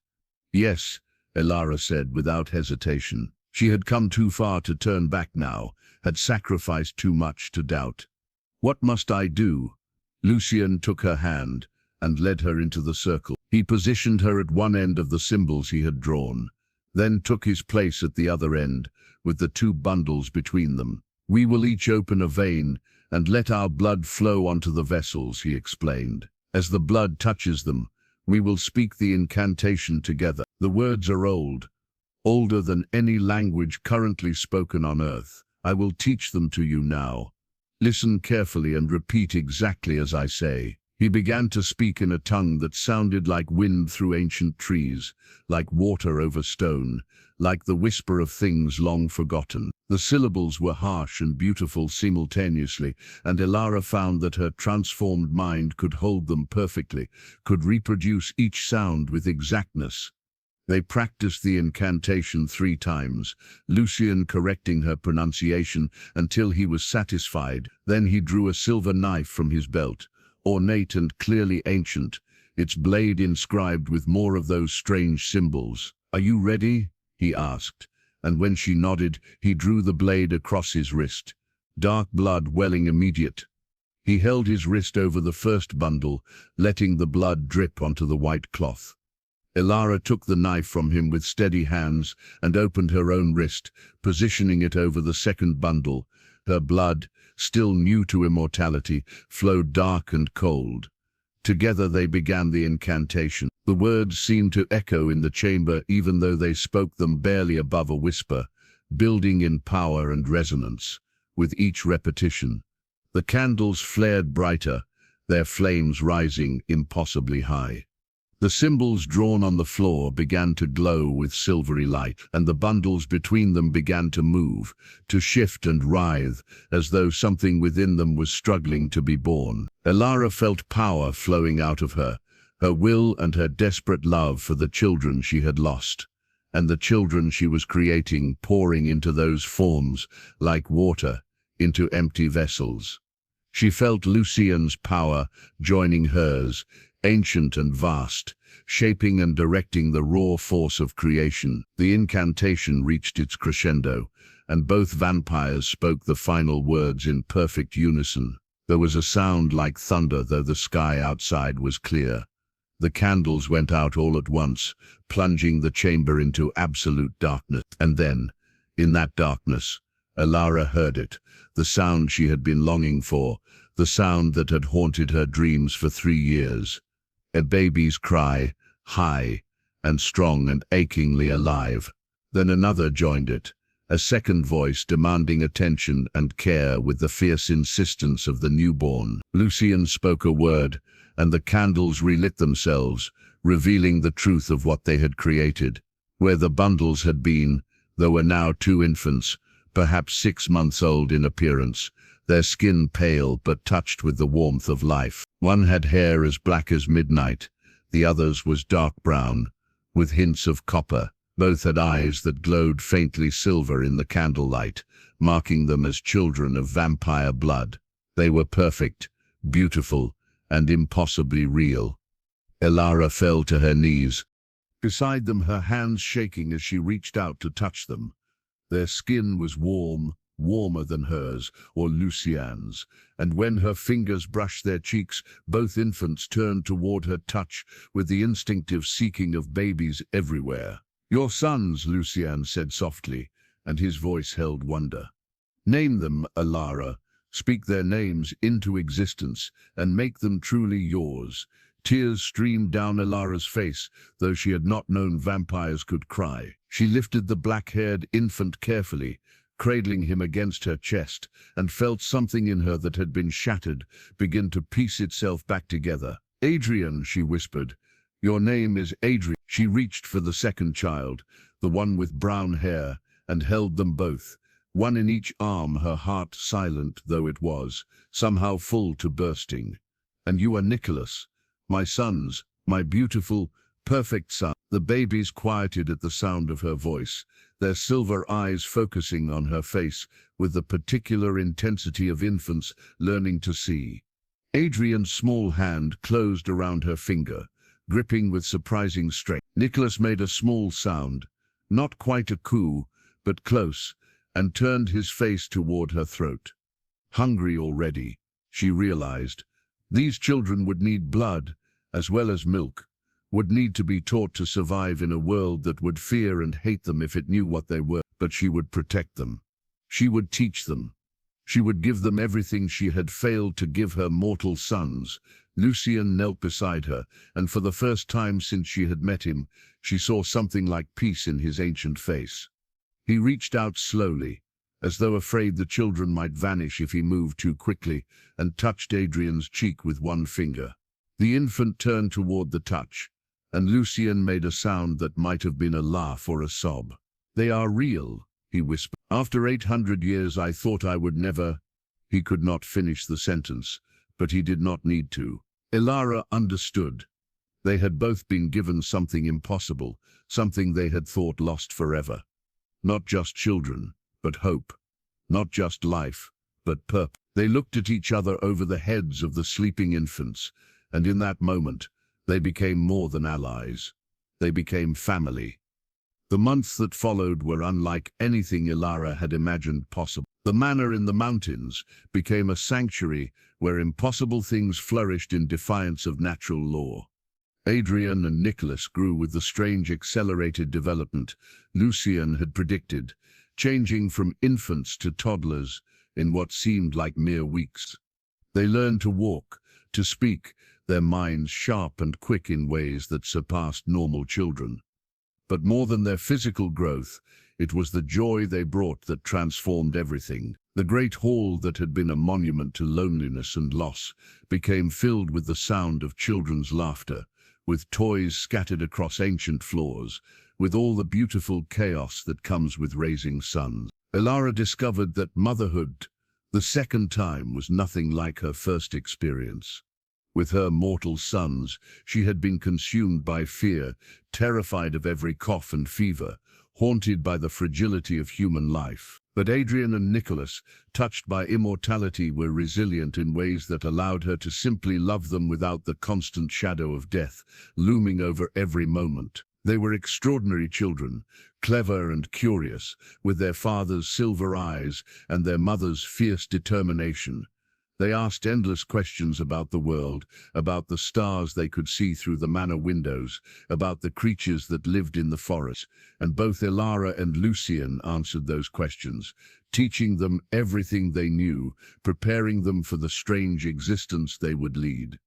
Yes, Elara said without hesitation. She had come too far to turn back now, had sacrificed too much to doubt. What must I do? Lucien took her hand and led her into the circle. He positioned her at one end of the symbols he had drawn, then took his place at the other end, with the two bundles between them. We will each open a vein and let our blood flow onto the vessels, he explained. As the blood touches them, we will speak the incantation together. The words are old, older than any language currently spoken on Earth. I will teach them to you now. Listen carefully and repeat exactly as I say. He began to speak in a tongue that sounded like wind through ancient trees, like water over stone, like the whisper of things long forgotten. The syllables were harsh and beautiful simultaneously, and Elara found that her transformed mind could hold them perfectly, could reproduce each sound with exactness. They practiced the incantation 3 times, Lucien correcting her pronunciation until he was satisfied. Then he drew a silver knife from his belt, ornate and clearly ancient, its blade inscribed with more of those strange symbols. Are you ready? He asked, and when she nodded, he drew the blade across his wrist, dark blood welling immediate. He held his wrist over the first bundle, letting the blood drip onto the white cloth. Elara took the knife from him with steady hands and opened her own wrist, positioning it over the second bundle. Her blood, still new to immortality, flowed dark and cold. Together they began the incantation. The words seemed to echo in the chamber even though they spoke them barely above a whisper, building in power and resonance. With each repetition, the candles flared brighter, their flames rising impossibly high. The symbols drawn on the floor began to glow with silvery light, and the bundles between them began to move, to shift and writhe, as though something within them was struggling to be born. Elara felt power flowing out of her, her will and her desperate love for the children she had lost, and the children she was creating pouring into those forms, like water, into empty vessels. She felt Lucien's power joining hers, ancient and vast, shaping and directing the raw force of creation. The incantation reached its crescendo, and both vampires spoke the final words in perfect unison. There was a sound like thunder, though the sky outside was clear. The candles went out all at once, plunging the chamber into absolute darkness. And then, in that darkness, Elara heard it, the sound she had been longing for, the sound that had haunted her dreams for 3 years. A baby's cry, high and strong and achingly alive. Then another joined it, a second voice demanding attention and care with the fierce insistence of the newborn. Lucien spoke a word, and the candles relit themselves, revealing the truth of what they had created. Where the bundles had been, there were now 2 infants, perhaps 6 months old in appearance, their skin pale but touched with the warmth of life. One had hair as black as midnight, the other's was dark brown, with hints of copper. Both had eyes that glowed faintly silver in the candlelight, marking them as children of vampire blood. They were perfect, beautiful, and impossibly real. Elara fell to her knees, beside them, her hands shaking as she reached out to touch them. Their skin was warm, warmer than hers or Lucien's, and when her fingers brushed their cheeks, both infants turned toward her touch with the instinctive seeking of babies everywhere. "Your sons," Lucien said softly, and his voice held wonder. "Name them, Elara. Speak their names into existence and make them truly yours." Tears streamed down Elara's face, though she had not known vampires could cry. She lifted the black-haired infant carefully, cradling him against her chest, and felt something in her that had been shattered begin to piece itself back together. "Adrian," she whispered. "Your name is Adrian." She reached for the second child, the one with brown hair, and held them both, one in each arm, her heart silent though it was, somehow full to bursting. "And you are Nicholas, my sons, my beautiful, perfect son." The babies quieted at the sound of her voice, their silver eyes focusing on her face with the particular intensity of infants learning to see. Adrian's small hand closed around her finger, gripping with surprising strength. Nicholas made a small sound, not quite a coo, but close, and turned his face toward her throat. Hungry already, she realized. These children would need blood, as well as milk, would need to be taught to survive in a world that would fear and hate them if it knew what they were. But she would protect them. She would teach them. She would give them everything she had failed to give her mortal sons. Lucien knelt beside her, and for the first time since she had met him, she saw something like peace in his ancient face. He reached out slowly, as though afraid the children might vanish if he moved too quickly, and touched Adrian's cheek with one finger. The infant turned toward the touch, and Lucien made a sound that might have been a laugh or a sob. "They are real," he whispered. "After 800 years I thought I would never—" He could not finish the sentence, but he did not need to. Elara understood. They had both been given something impossible, something they had thought lost forever. Not just children, but hope. Not just life, but purpose. They looked at each other over the heads of the sleeping infants, and in that moment, they became more than allies. They became family. The months that followed were unlike anything Elara had imagined possible. The manor in the mountains became a sanctuary where impossible things flourished in defiance of natural law. Adrian and Nicholas grew with the strange accelerated development Lucien had predicted, changing from infants to toddlers in what seemed like mere weeks. They learned to walk, to speak, their minds sharp and quick in ways that surpassed normal children. But more than their physical growth, it was the joy they brought that transformed everything. The great hall that had been a monument to loneliness and loss became filled with the sound of children's laughter, with toys scattered across ancient floors, with all the beautiful chaos that comes with raising sons. Elara discovered that motherhood, the second time, was nothing like her first experience. With her mortal sons, she had been consumed by fear, terrified of every cough and fever, haunted by the fragility of human life. But Adrian and Nicholas, touched by immortality, were resilient in ways that allowed her to simply love them without the constant shadow of death looming over every moment. They were extraordinary children, clever and curious, with their father's silver eyes and their mother's fierce determination. They asked endless questions about the world, about the stars they could see through the manor windows, about the creatures that lived in the forest, and both Elara and Lucien answered those questions, teaching them everything they knew, preparing them for the strange existence they would lead.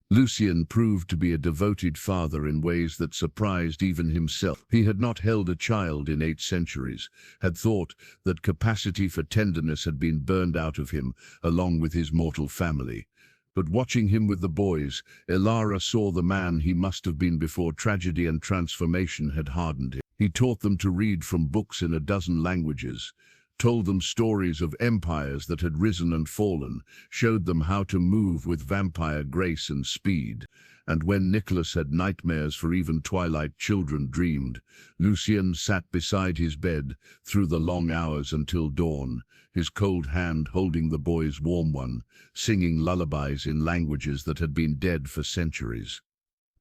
Lucien proved to be a devoted father in ways that surprised even himself. He had not held a child in 8 centuries, had thought that capacity for tenderness had been burned out of him, along with his mortal family. But watching him with the boys, Elara saw the man he must have been before tragedy and transformation had hardened him. He taught them to read from books in a dozen languages, told them stories of empires that had risen and fallen, showed them how to move with vampire grace and speed. And when Nicholas had nightmares for even twilight children dreamed, Lucien sat beside his bed through the long hours until dawn, his cold hand holding the boy's warm one, singing lullabies in languages that had been dead for centuries.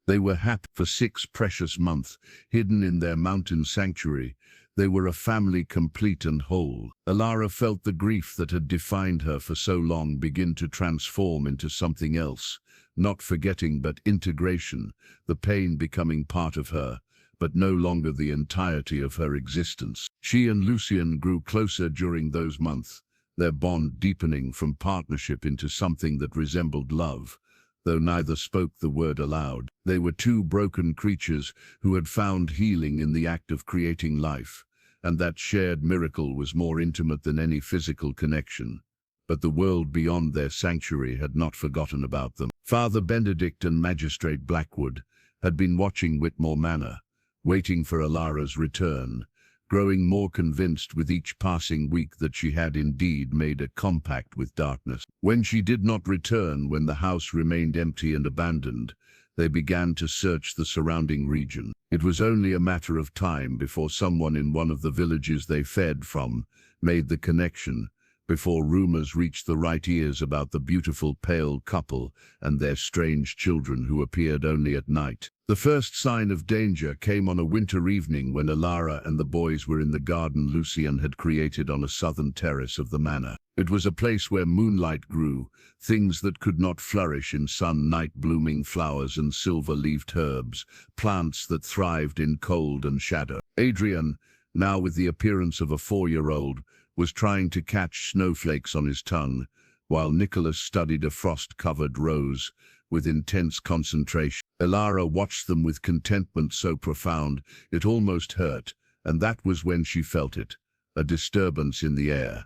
They were happy for 6 precious months, hidden in their mountain sanctuary. They were a family complete and whole. Elara felt the grief that had defined her for so long begin to transform into something else, not forgetting but integration, the pain becoming part of her, but no longer the entirety of her existence. She and Lucien grew closer during those months, their bond deepening from partnership into something that resembled love. Though neither spoke the word aloud, they were 2 broken creatures who had found healing in the act of creating life, and that shared miracle was more intimate than any physical connection. But the world beyond their sanctuary had not forgotten about them. Father Benedict and Magistrate Blackwood had been watching Whitmore Manor, waiting for Elara's return, growing more convinced with each passing week that she had indeed made a compact with darkness. When she did not return, when the house remained empty and abandoned, they began to search the surrounding region. It was only a matter of time before someone in one of the villages they fed from made the connection, before rumors reached the right ears about the beautiful pale couple and their strange children who appeared only at night. The first sign of danger came on a winter evening when Elara and the boys were in the garden Lucian had created on a southern terrace of the manor. It was a place where moonlight grew, things that could not flourish in sun, night-blooming flowers and silver-leaved herbs, plants that thrived in cold and shadow. Adrian, now with the appearance of a 4-year-old, was trying to catch snowflakes on his tongue, while Nicholas studied a frost-covered rose with intense concentration. Elara watched them with contentment so profound it almost hurt, and that was when she felt it, a disturbance in the air,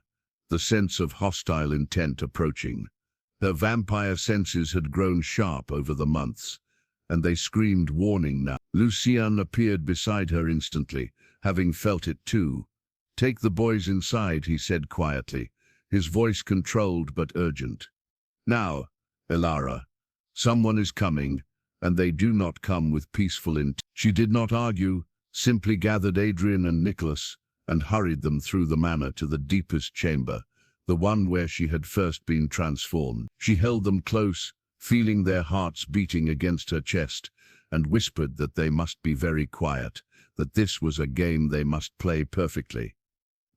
the sense of hostile intent approaching. Her vampire senses had grown sharp over the months, and they screamed warning now. Lucian appeared beside her instantly, having felt it too. "Take the boys inside," he said quietly, his voice controlled but urgent. "Now, Elara, someone is coming, and they do not come with peaceful intent." She did not argue, simply gathered Adrian and Nicholas and hurried them through the manor to the deepest chamber, the one where she had first been transformed. She held them close, feeling their hearts beating against her chest, and whispered that they must be very quiet, that this was a game they must play perfectly.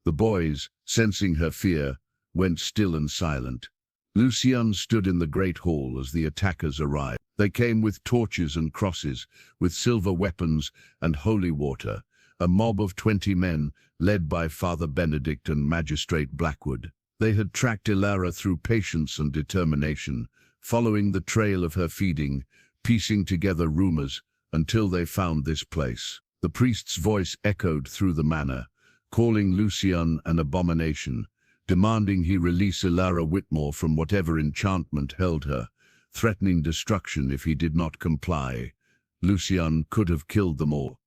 The boys, sensing her fear, went still and silent. Lucian stood in the great hall as the attackers arrived. They came with torches and crosses, with silver weapons and holy water, a mob of 20 men, led by Father Benedict and Magistrate Blackwood. They had tracked Elara through patience and determination, following the trail of her feeding, piecing together rumors, until they found this place. The priest's voice echoed through the manor, calling Lucian an abomination, demanding he release Elara Whitmore from whatever enchantment held her, threatening destruction if he did not comply. Lucian could have killed them all.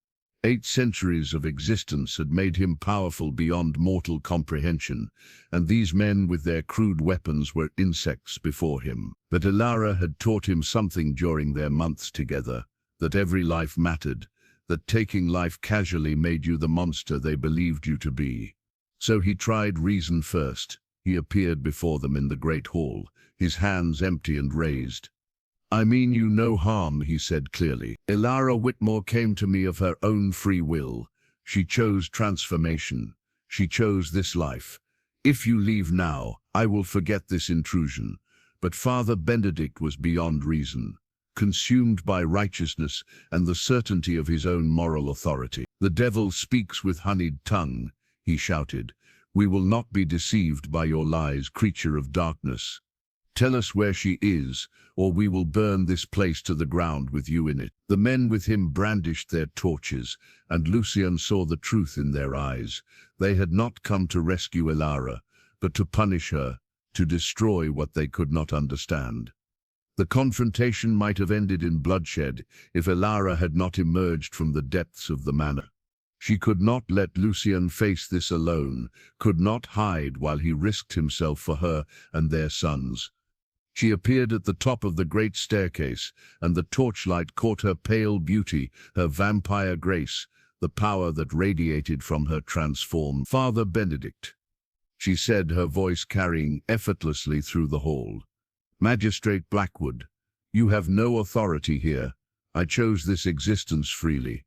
8 centuries of existence had made him powerful beyond mortal comprehension, and these men with their crude weapons were insects before him. But Elara had taught him something during their months together, that every life mattered, that taking life casually made you the monster they believed you to be. So he tried reason first. He appeared before them in the great hall, his hands empty and raised. "I mean you no harm," he said clearly. "Elara Whitmore came to me of her own free will. She chose transformation. She chose this life. If you leave now, I will forget this intrusion." But Father Benedict was beyond reason, consumed by righteousness and the certainty of his own moral authority. "The devil speaks with honeyed tongue," he shouted. "We will not be deceived by your lies, creature of darkness. Tell us where she is, or we will burn this place to the ground with you in it." The men with him brandished their torches, and Lucian saw the truth in their eyes. They had not come to rescue Elara, but to punish her, to destroy what they could not understand. The confrontation might have ended in bloodshed if Elara had not emerged from the depths of the manor. She could not let Lucian face this alone, could not hide while he risked himself for her and their sons. She appeared at the top of the great staircase, and the torchlight caught her pale beauty, her vampire grace, the power that radiated from her transformed. "Father Benedict," she said, her voice carrying effortlessly through the hall. "Magistrate Blackwood, you have no authority here. I chose this existence freely.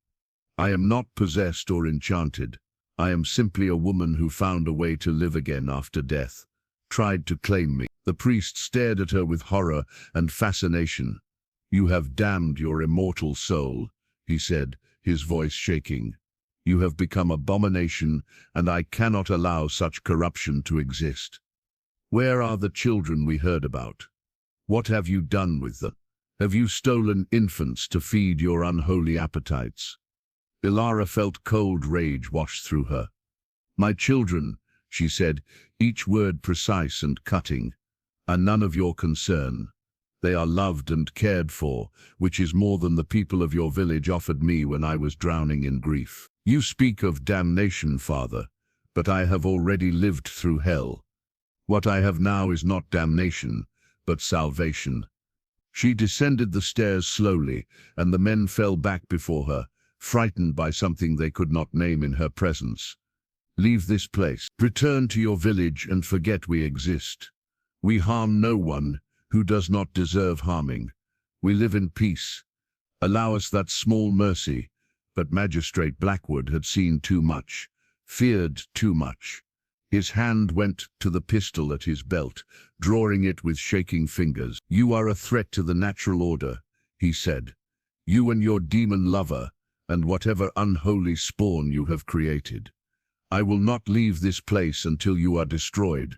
I am not possessed or enchanted. I am simply a woman who found a way to live again after death, tried to claim me." The priest stared at her with horror and fascination. "You have damned your immortal soul," he said, his voice shaking. "You have become abomination, and I cannot allow such corruption to exist. Where are the children we heard about? What have you done with them? Have you stolen infants to feed your unholy appetites?" Elara felt cold rage wash through her. "My children," she said, each word precise and cutting, "are none of your concern. They are loved and cared for, which is more than the people of your village offered me when I was drowning in grief." You speak of damnation, Father, but I have already lived through hell. What I have now is not damnation, but salvation. She descended the stairs slowly, and the men fell back before her, frightened by something they could not name in her presence. Leave this place. Return to your village and forget we exist. We harm no one who does not deserve harming. We live in peace. Allow us that small mercy. But Magistrate Blackwood had seen too much, feared too much. His hand went to the pistol at his belt, drawing it with shaking fingers. You are a threat to the natural order, he said. You and your demon lover, and whatever unholy spawn you have created. I will not leave this place until you are destroyed.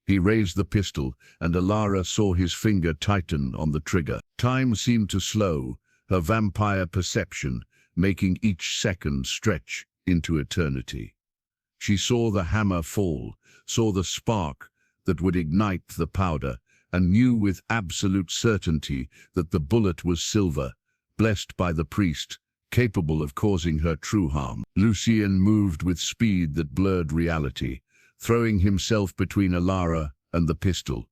He raised the pistol, and Elara saw his finger tighten on the trigger. Time seemed to slow, her vampire perception, making each second stretch into eternity. She saw the hammer fall, saw the spark that would ignite the powder, and knew with absolute certainty that the bullet was silver, blessed by the priest, capable of causing her true harm. Lucien moved with speed that blurred reality, throwing himself between Elara and the pistol.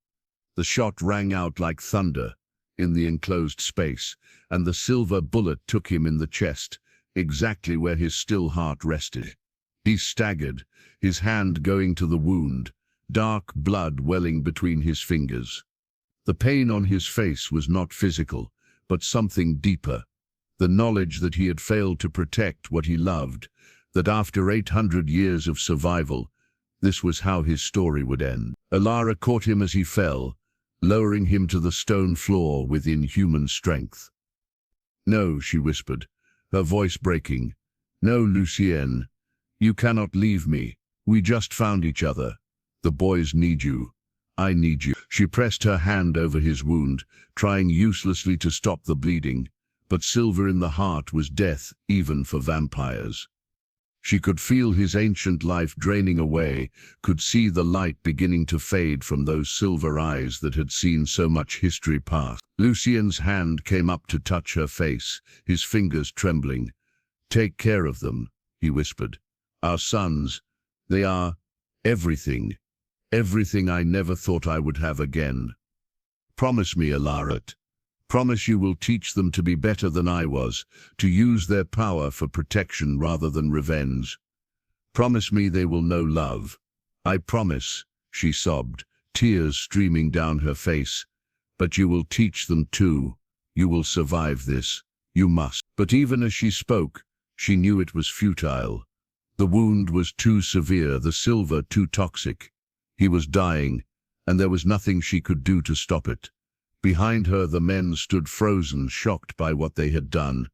The shot rang out like thunder in the enclosed space, and the silver bullet took him in the chest, exactly where his still heart rested. He staggered, his hand going to the wound, dark blood welling between his fingers. The pain on his face was not physical, but something deeper. The knowledge that he had failed to protect what he loved, that after 800 years of survival, this was how his story would end. Elara caught him as he fell, lowering him to the stone floor with inhuman strength. No, she whispered, her voice breaking. No, Lucien, you cannot leave me. We just found each other. The boys need you. I need you. She pressed her hand over his wound, trying uselessly to stop the bleeding, but silver in the heart was death even for vampires. She could feel his ancient life draining away, could see the light beginning to fade from those silver eyes that had seen so much history pass. Lucien's hand came up to touch her face, his fingers trembling. Take care of them, he whispered. Our sons, they are everything, everything I never thought I would have again. Promise me, Elara. Promise you will teach them to be better than I was, to use their power for protection rather than revenge. Promise me they will know love. I promise, she sobbed, tears streaming down her face. But you will teach them too. You will survive this. You must. But even as she spoke, she knew it was futile. The wound was too severe, the silver too toxic. He was dying, and there was nothing she could do to stop it. Behind her the men stood frozen, shocked by what they had done,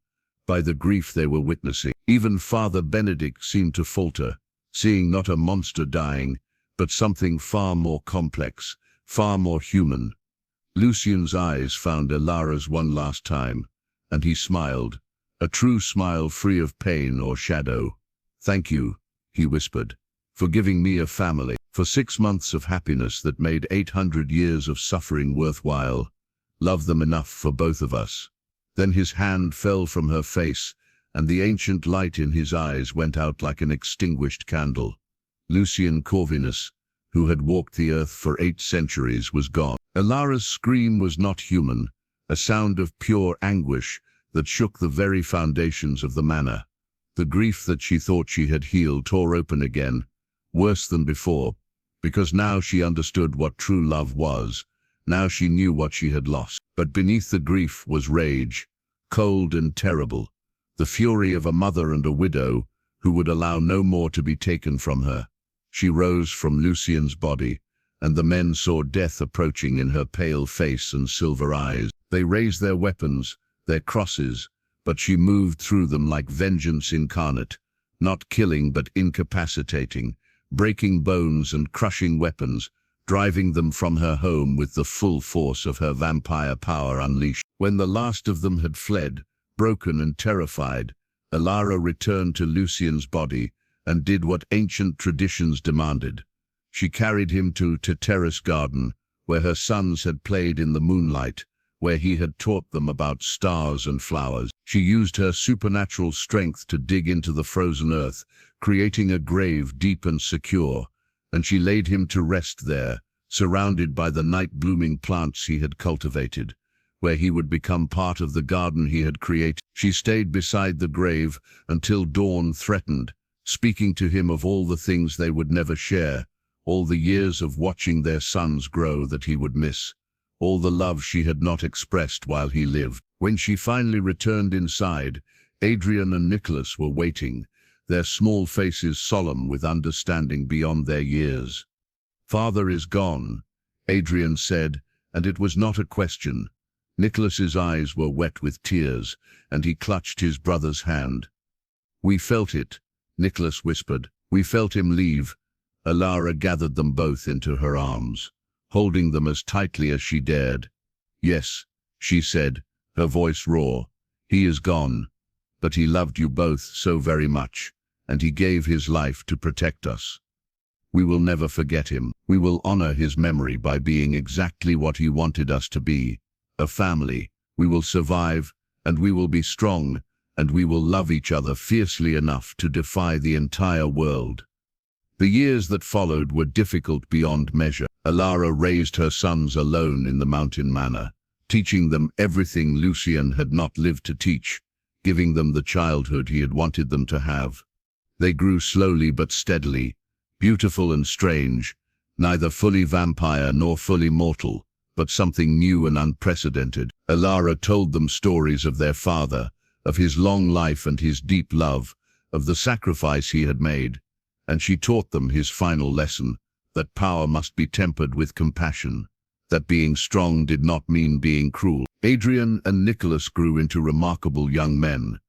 by the grief they were witnessing. Even Father Benedict seemed to falter, seeing not a monster dying, but something far more complex, far more human. Lucien's eyes found Elara's one last time, and he smiled, a true smile free of pain or shadow. Thank you, he whispered, for giving me a family, for 6 months of happiness that made 800 years of suffering worthwhile. Love them enough for both of us. Then his hand fell from her face, and the ancient light in his eyes went out like an extinguished candle. Lucien Corvinus, who had walked the earth for 8 centuries, was gone. Elara's scream was not human, a sound of pure anguish that shook the very foundations of the manor. The grief that she thought she had healed tore open again, worse than before, because now she understood what true love was. Now she knew what she had lost. But beneath the grief was rage, cold and terrible, the fury of a mother and a widow who would allow no more to be taken from her. She rose from Lucien's body, and the men saw death approaching in her pale face and silver eyes. They raised their weapons, their crosses, but she moved through them like vengeance incarnate, not killing but incapacitating, breaking bones and crushing weapons, driving them from her home with the full force of her vampire power unleashed. When the last of them had fled, broken and terrified, Elara returned to Lucien's body and did what ancient traditions demanded. She carried him to Terrace Garden, where her sons had played in the moonlight, where he had taught them about stars and flowers. She used her supernatural strength to dig into the frozen earth, creating a grave deep and secure, and she laid him to rest there, surrounded by the night-blooming plants he had cultivated, where he would become part of the garden he had created. She stayed beside the grave until dawn threatened, speaking to him of all the things they would never share, all the years of watching their sons grow that he would miss, all the love she had not expressed while he lived. When she finally returned inside, Adrian and Nicholas were waiting, their small faces solemn with understanding beyond their years. "Father is gone," Adrian said, and it was not a question. Nicholas's eyes were wet with tears, and he clutched his brother's hand. "We felt it," Nicholas whispered. "We felt him leave." Elara gathered them both into her arms, holding them as tightly as she dared. "Yes," she said, her voice raw. "He is gone, but he loved you both so very much, and he gave his life to protect us. We will never forget him. We will honor his memory by being exactly what he wanted us to be, a family. We will survive, and we will be strong, and we will love each other fiercely enough to defy the entire world." The years that followed were difficult beyond measure. Elara raised her sons alone in the mountain manor, teaching them everything Lucian had not lived to teach, giving them the childhood he had wanted them to have. They grew slowly but steadily, beautiful and strange, neither fully vampire nor fully mortal, but something new and unprecedented. Elara told them stories of their father, of his long life and his deep love, of the sacrifice he had made, and she taught them his final lesson, that power must be tempered with compassion, that being strong did not mean being cruel. Adrian and Nicholas grew into remarkable young men,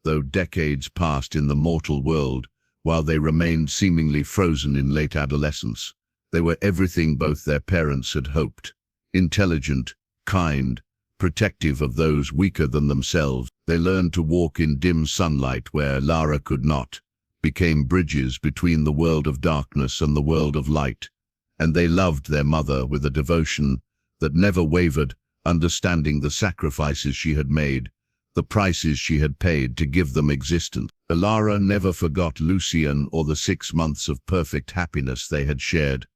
though decades passed in the mortal world, while they remained seemingly frozen in late adolescence. They were everything both their parents had hoped: intelligent, kind, protective of those weaker than themselves. They learned to walk in dim sunlight where Elara could not, became bridges between the world of darkness and the world of light, and they loved their mother with a devotion that never wavered, understanding the sacrifices she had made, the prices she had paid to give them existence. Elara never forgot Lucian or the 6 months of perfect happiness they had shared.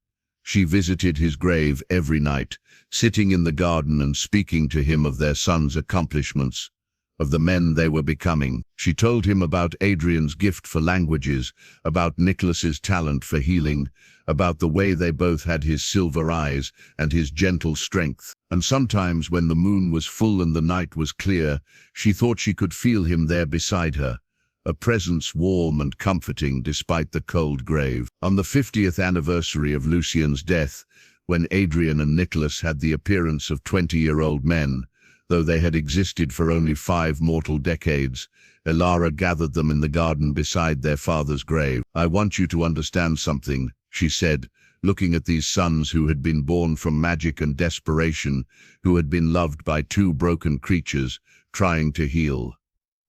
She visited his grave every night, sitting in the garden and speaking to him of their son's accomplishments, of the men they were becoming. She told him about Adrian's gift for languages, about Nicholas's talent for healing, about the way they both had his silver eyes and his gentle strength. And sometimes when the moon was full and the night was clear, she thought she could feel him there beside her, a presence warm and comforting despite the cold grave. On the 50th anniversary of Lucian's death, when Adrian and Nicholas had the appearance of 20-year-old men, though they had existed for only 5 mortal decades, Elara gathered them in the garden beside their father's grave. "I want you to understand something," she said, looking at these sons who had been born from magic and desperation, who had been loved by 2 broken creatures, trying to heal.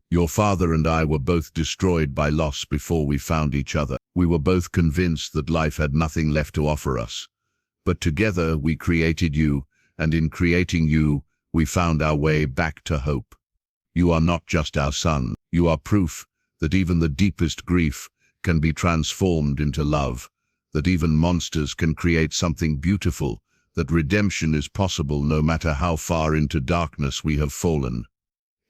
"Your father and I were both destroyed by loss before we found each other. We were both convinced that life had nothing left to offer us. But together we created you, and in creating you, we found our way back to hope. You are not just our son. You are proof that even the deepest grief can be transformed into love, that even monsters can create something beautiful, that redemption is possible no matter how far into darkness we have fallen."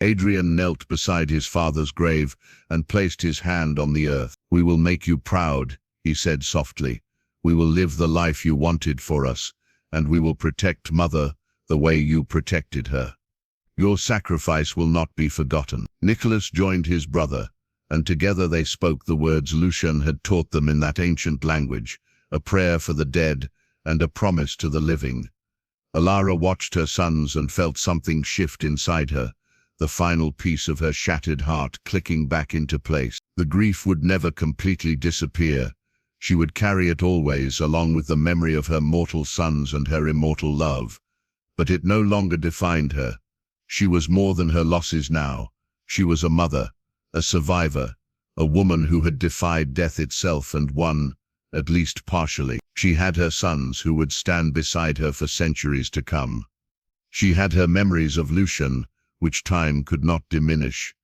Adrian knelt beside his father's grave and placed his hand on the earth. "We will make you proud," he said softly. "We will live the life you wanted for us, and we will protect Mother the way you protected her. Your sacrifice will not be forgotten." Nicholas joined his brother, and together they spoke the words Lucian had taught them in that ancient language, a prayer for the dead and a promise to the living. Elara watched her sons and felt something shift inside her, the final piece of her shattered heart clicking back into place. The grief would never completely disappear. She would carry it always, along with the memory of her mortal sons and her immortal love. But it no longer defined her. She was more than her losses now. She was a mother, a survivor, a woman who had defied death itself and won, at least partially. She had her sons who would stand beside her for centuries to come. She had her memories of Lucian, which time could not diminish.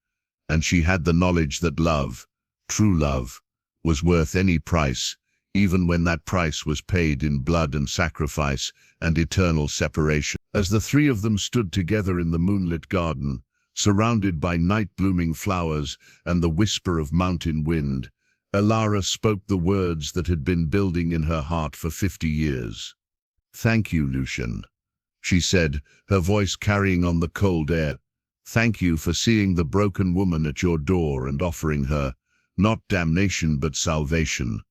And she had the knowledge that love, true love, was worth any price, even when that price was paid in blood and sacrifice and eternal separation. As the three of them stood together in the moonlit garden, surrounded by night-blooming flowers and the whisper of mountain wind, Elara spoke the words that had been building in her heart for 50 years. "Thank you, Lucian," she said, her voice carrying on the cold air. "Thank you for seeing the broken woman at your door and offering her, not damnation but salvation.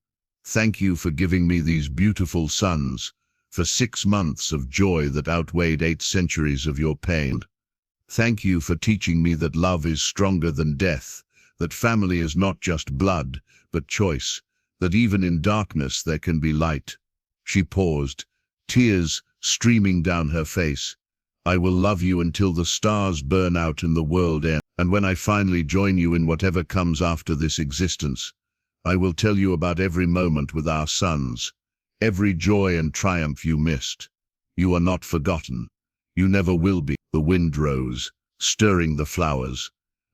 Thank you for giving me these beautiful sons, for 6 months of joy that outweighed 8 centuries of your pain. Thank you for teaching me that love is stronger than death, that family is not just blood, but choice, that even in darkness there can be light." She paused, tears streaming down her face. "I will love you until the stars burn out and the world ends. And when I finally join you in whatever comes after this existence, I will tell you about every moment with our sons, every joy and triumph you missed. You are not forgotten. You never will be." The wind rose, stirring the flowers,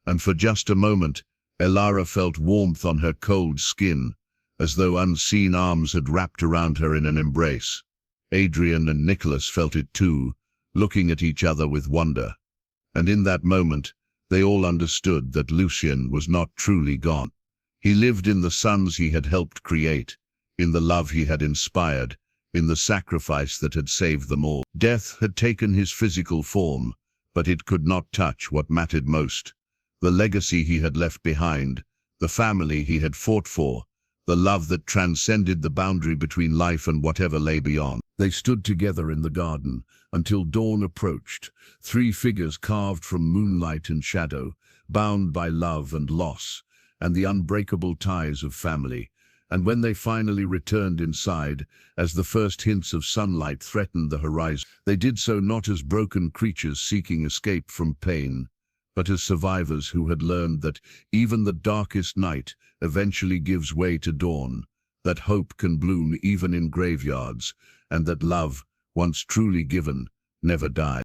and for just a moment, Elara felt warmth on her cold skin, as though unseen arms had wrapped around her in an embrace. Adrian and Nicholas felt it too, looking at each other with wonder. And in that moment, they all understood that Lucian was not truly gone. He lived in the sons he had helped create, in the love he had inspired, in the sacrifice that had saved them all. Death had taken his physical form, but it could not touch what mattered most: the legacy he had left behind, the family he had fought for, the love that transcended the boundary between life and whatever lay beyond. They stood together in the garden until dawn approached, 3 figures carved from moonlight and shadow, bound by love and loss, and the unbreakable ties of family. And when they finally returned inside, as the first hints of sunlight threatened the horizon, they did so not as broken creatures seeking escape from pain, but as survivors who had learned that even the darkest night eventually gives way to dawn, that hope can bloom even in graveyards, and that love, once truly given, never dies.